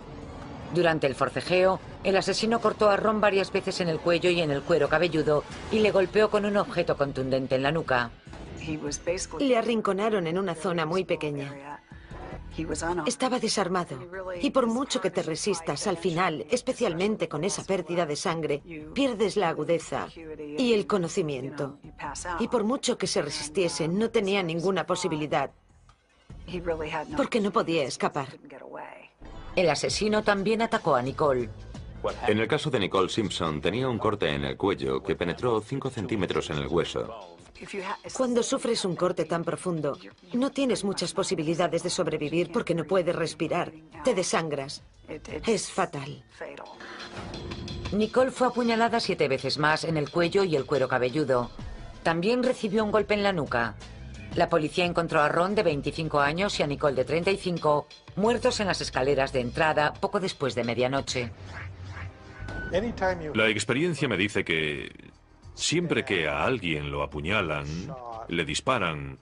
Durante el forcejeo, el asesino cortó a Ron varias veces en el cuello y en el cuero cabelludo y le golpeó con un objeto contundente en la nuca. Le arrinconaron en una zona muy pequeña. Estaba desarmado. Y por mucho que te resistas, al final, especialmente con esa pérdida de sangre, pierdes la agudeza y el conocimiento. Y por mucho que se resistiese, no tenía ninguna posibilidad, porque no podía escapar. El asesino también atacó a Nicole. En el caso de Nicole Simpson, tenía un corte en el cuello que penetró 5 centímetros en el hueso. Cuando sufres un corte tan profundo, no tienes muchas posibilidades de sobrevivir porque no puedes respirar. Te desangras. Es fatal. Nicole fue apuñalada 7 veces más en el cuello y el cuero cabelludo. También recibió un golpe en la nuca. La policía encontró a Ron, de 25 años, y a Nicole, de 35, muertos en las escaleras de entrada poco después de medianoche. La experiencia me dice que siempre que a alguien lo apuñalan, le disparan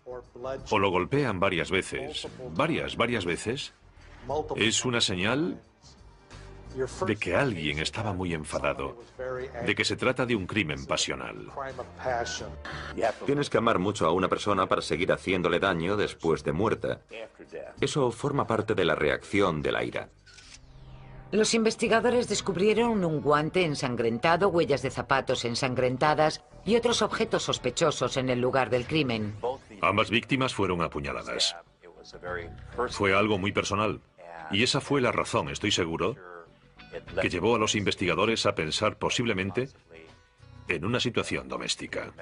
o lo golpean varias veces, varias veces, es una señal de que alguien estaba muy enfadado, de que se trata de un crimen pasional. Tienes que amar mucho a una persona para seguir haciéndole daño después de muerta. Eso forma parte de la reacción de la ira. Los investigadores descubrieron un guante ensangrentado, huellas de zapatos ensangrentadas y otros objetos sospechosos en el lugar del crimen. Ambas víctimas fueron apuñaladas. Fue algo muy personal. Y esa fue la razón, estoy seguro, que llevó a los investigadores a pensar posiblemente en una situación doméstica.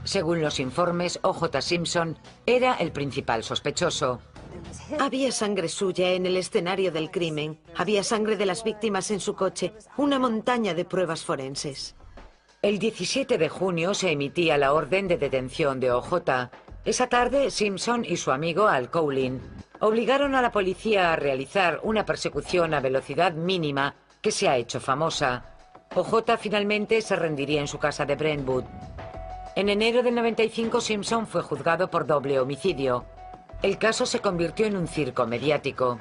Según los informes, O.J. Simpson era el principal sospechoso. Había sangre suya en el escenario del crimen. Había sangre de las víctimas en su coche. Una montaña de pruebas forenses. El 17 de junio se emitía la orden de detención de O.J. Esa tarde, Simpson y su amigo Al Cowlin obligaron a la policía a realizar una persecución a velocidad mínima que se ha hecho famosa. O.J. finalmente se rendiría en su casa de Brentwood. En enero del 95, Simpson fue juzgado por doble homicidio. El caso se convirtió en un circo mediático.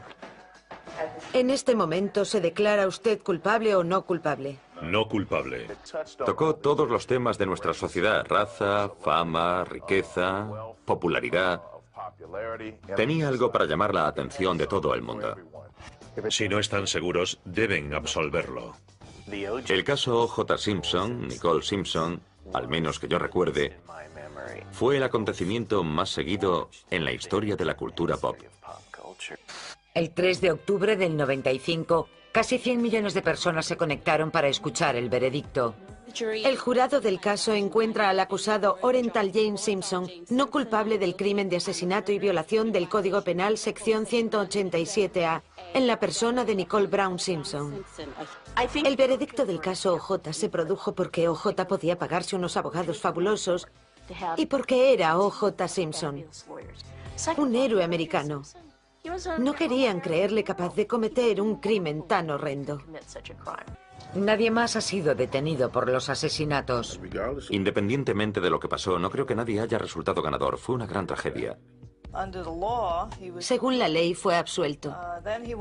En este momento, ¿se declara usted culpable o no culpable? No culpable. Tocó todos los temas de nuestra sociedad: raza, fama, riqueza, popularidad. Tenía algo para llamar la atención de todo el mundo. Si no están seguros, deben absolverlo. El caso O.J. Simpson, Nicole Simpson, al menos que yo recuerde, fue el acontecimiento más seguido en la historia de la cultura pop. El 3 de octubre del 95, casi 100 millones de personas se conectaron para escuchar el veredicto. El jurado del caso encuentra al acusado Orenthal James Simpson no culpable del crimen de asesinato y violación del Código Penal sección 187A en la persona de Nicole Brown Simpson. El veredicto del caso O.J. se produjo porque O.J. podía pagarse unos abogados fabulosos y porque era O.J. Simpson, un héroe americano. No querían creerle capaz de cometer un crimen tan horrendo. Nadie más ha sido detenido por los asesinatos. Independientemente de lo que pasó, no creo que nadie haya resultado ganador. Fue una gran tragedia. Según la ley, fue absuelto.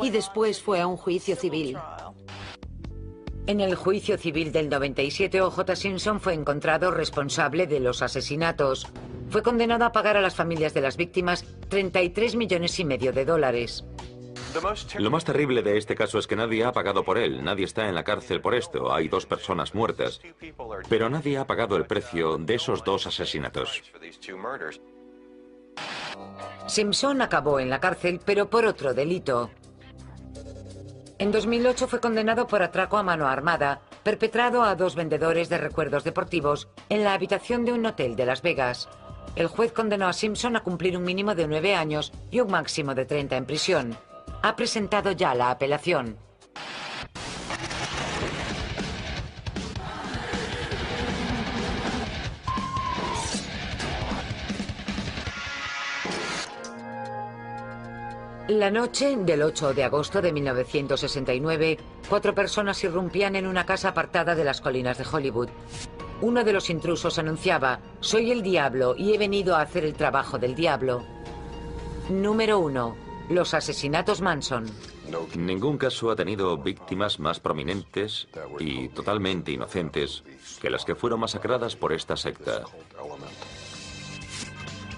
Y después fue a un juicio civil. En el juicio civil del 97, O.J. Simpson fue encontrado responsable de los asesinatos. Fue condenado a pagar a las familias de las víctimas $33,5 millones. Lo más terrible de este caso es que nadie ha pagado por él. Nadie está en la cárcel por esto. Hay 2 personas muertas. Pero nadie ha pagado el precio de esos 2 asesinatos. Simpson acabó en la cárcel, pero por otro delito. En 2008 fue condenado por atraco a mano armada, perpetrado a 2 vendedores de recuerdos deportivos en la habitación de un hotel de Las Vegas. El juez condenó a Simpson a cumplir un mínimo de 9 años y un máximo de 30 en prisión. Ha presentado ya la apelación. La noche del 8 de agosto de 1969, 4 personas irrumpían en una casa apartada de las colinas de Hollywood. Uno de los intrusos anunciaba: «Soy el diablo y he venido a hacer el trabajo del diablo». Número 1. Los asesinatos Manson. Ningún caso ha tenido víctimas más prominentes y totalmente inocentes que las que fueron masacradas por esta secta.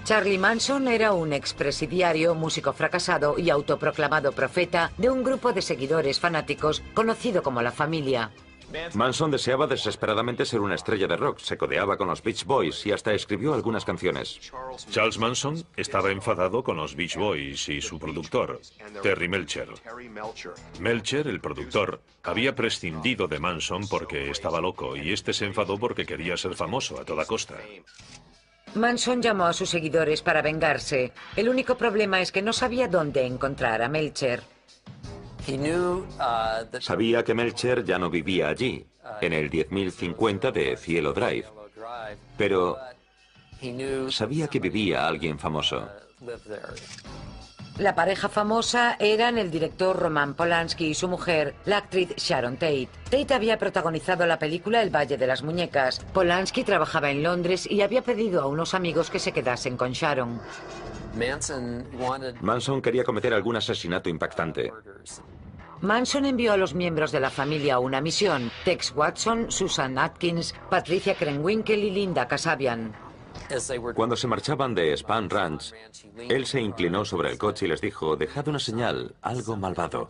Charlie Manson era un expresidiario, músico fracasado y autoproclamado profeta de un grupo de seguidores fanáticos conocido como La Familia. Manson deseaba desesperadamente ser una estrella de rock, se codeaba con los Beach Boys y hasta escribió algunas canciones. Charles Manson estaba enfadado con los Beach Boys y su productor, Terry Melcher. Melcher, el productor, había prescindido de Manson porque estaba loco y este se enfadó porque quería ser famoso a toda costa. Manson llamó a sus seguidores para vengarse. El único problema es que no sabía dónde encontrar a Melcher. Sabía que Melcher ya no vivía allí, en el 10.050 de Cielo Drive, pero sabía que vivía alguien famoso. La pareja famosa eran el director Roman Polanski y su mujer, la actriz Sharon Tate. Tate había protagonizado la película El Valle de las Muñecas. Polanski trabajaba en Londres y había pedido a unos amigos que se quedasen con Sharon. Manson quería cometer algún asesinato impactante. Manson envió a los miembros de la familia una misión: Tex Watson, Susan Atkins, Patricia Krenwinkel y Linda Kasabian. Cuando se marchaban de Spahn Ranch, él se inclinó sobre el coche y les dijo: dejad una señal, algo malvado.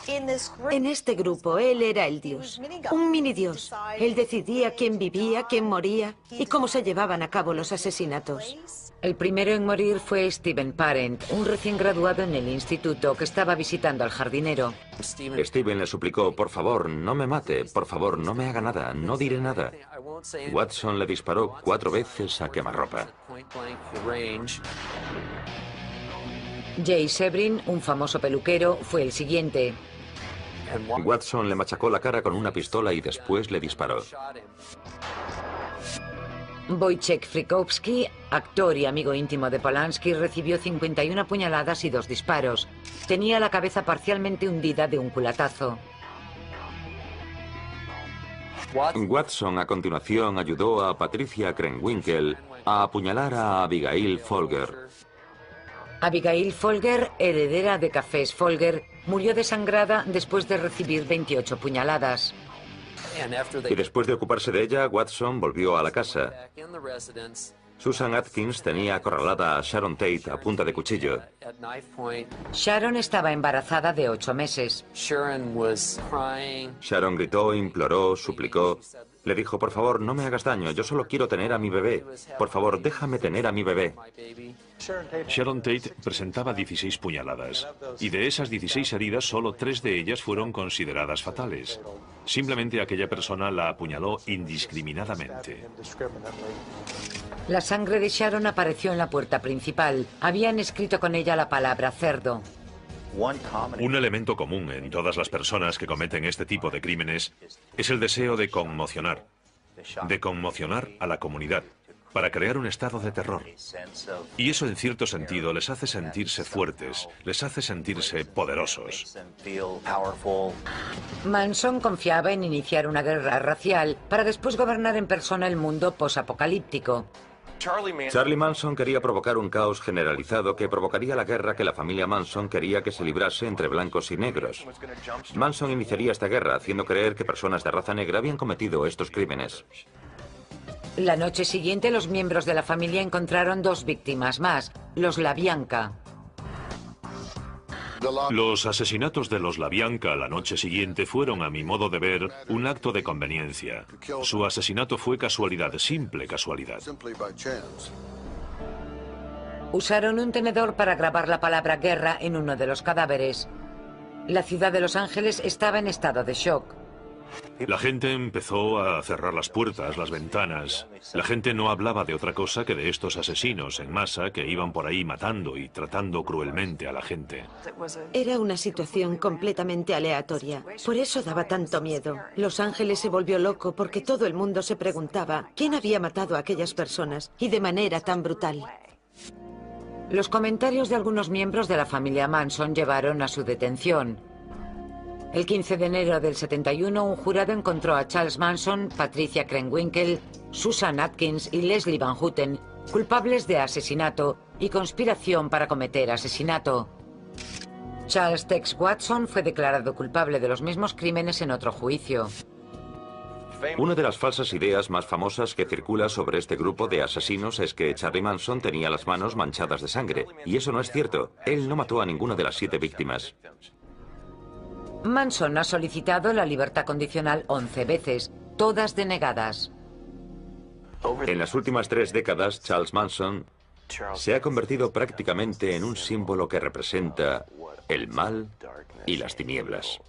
En este grupo, él era el dios, un mini dios. Él decidía quién vivía, quién moría y cómo se llevaban a cabo los asesinatos. El primero en morir fue Steven Parent, un recién graduado en el instituto que estaba visitando al jardinero. Steven le suplicó: por favor, no me mate, por favor, no me haga nada, no diré nada. Watson le disparó 4 veces a quemarropa. Jay Sebring, un famoso peluquero, fue el siguiente. Watson le machacó la cara con una pistola y después le disparó. Wojciech Frykowski, actor y amigo íntimo de Polanski, recibió 51 puñaladas y 2 disparos. Tenía la cabeza parcialmente hundida de un culatazo. Watson a continuación ayudó a Patricia Krenwinkel a apuñalar a Abigail Folger. Abigail Folger, heredera de Cafés Folger, murió desangrada después de recibir 28 puñaladas. Y después de ocuparse de ella, Watson volvió a la casa. Susan Atkins tenía acorralada a Sharon Tate a punta de cuchillo. Sharon estaba embarazada de 8 meses. Sharon gritó, imploró, suplicó. Le dijo: por favor, no me hagas daño, yo solo quiero tener a mi bebé. Por favor, déjame tener a mi bebé. Sharon Tate presentaba 16 puñaladas, y de esas 16 heridas, solo 3 de ellas fueron consideradas fatales. Simplemente aquella persona la apuñaló indiscriminadamente. La sangre de Sharon apareció en la puerta principal. Habían escrito con ella la palabra cerdo. Un elemento común en todas las personas que cometen este tipo de crímenes es el deseo de conmocionar a la comunidad, para crear un estado de terror. Y eso, en cierto sentido, les hace sentirse fuertes, les hace sentirse poderosos. Manson confiaba en iniciar una guerra racial para después gobernar en persona el mundo posapocalíptico. Charlie Manson quería provocar un caos generalizado que provocaría la guerra que la familia Manson quería que se librase entre blancos y negros. Manson iniciaría esta guerra haciendo creer que personas de raza negra habían cometido estos crímenes. La noche siguiente, los miembros de la familia encontraron 2 víctimas más, los LaBianca. Los asesinatos de los LaBianca la noche siguiente fueron, a mi modo de ver, un acto de conveniencia. Su asesinato fue casualidad, simple casualidad. Usaron un tenedor para grabar la palabra guerra en uno de los cadáveres. La ciudad de Los Ángeles estaba en estado de shock. La gente empezó a cerrar las puertas, las ventanas. La gente no hablaba de otra cosa que de estos asesinos en masa que iban por ahí matando y tratando cruelmente a la gente. Era una situación completamente aleatoria. Por eso daba tanto miedo. Los Ángeles se volvió loco porque todo el mundo se preguntaba quién había matado a aquellas personas y de manera tan brutal. Los comentarios de algunos miembros de la familia Manson llevaron a su detención. El 15 de enero del 71, un jurado encontró a Charles Manson, Patricia Krenwinkel, Susan Atkins y Leslie Van Houten culpables de asesinato y conspiración para cometer asesinato. Charles Tex Watson fue declarado culpable de los mismos crímenes en otro juicio. Una de las falsas ideas más famosas que circula sobre este grupo de asesinos es que Charlie Manson tenía las manos manchadas de sangre. Y eso no es cierto. Él no mató a ninguna de las 7 víctimas. Manson ha solicitado la libertad condicional 11 veces, todas denegadas. En las últimas 3 décadas, Charles Manson se ha convertido prácticamente en un símbolo que representa el mal y las tinieblas.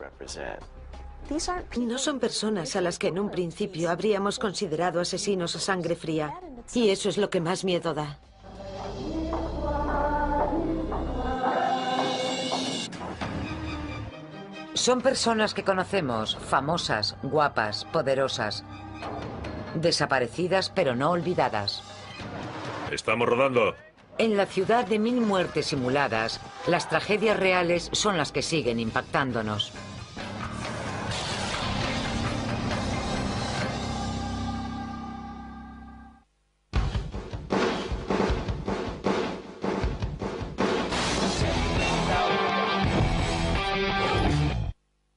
No son personas a las que en un principio habríamos considerado asesinos a sangre fría. Y eso es lo que más miedo da. Son personas que conocemos, famosas, guapas, poderosas. Desaparecidas pero no olvidadas. Estamos rodando. En la ciudad de 1000 muertes simuladas, las tragedias reales son las que siguen impactándonos.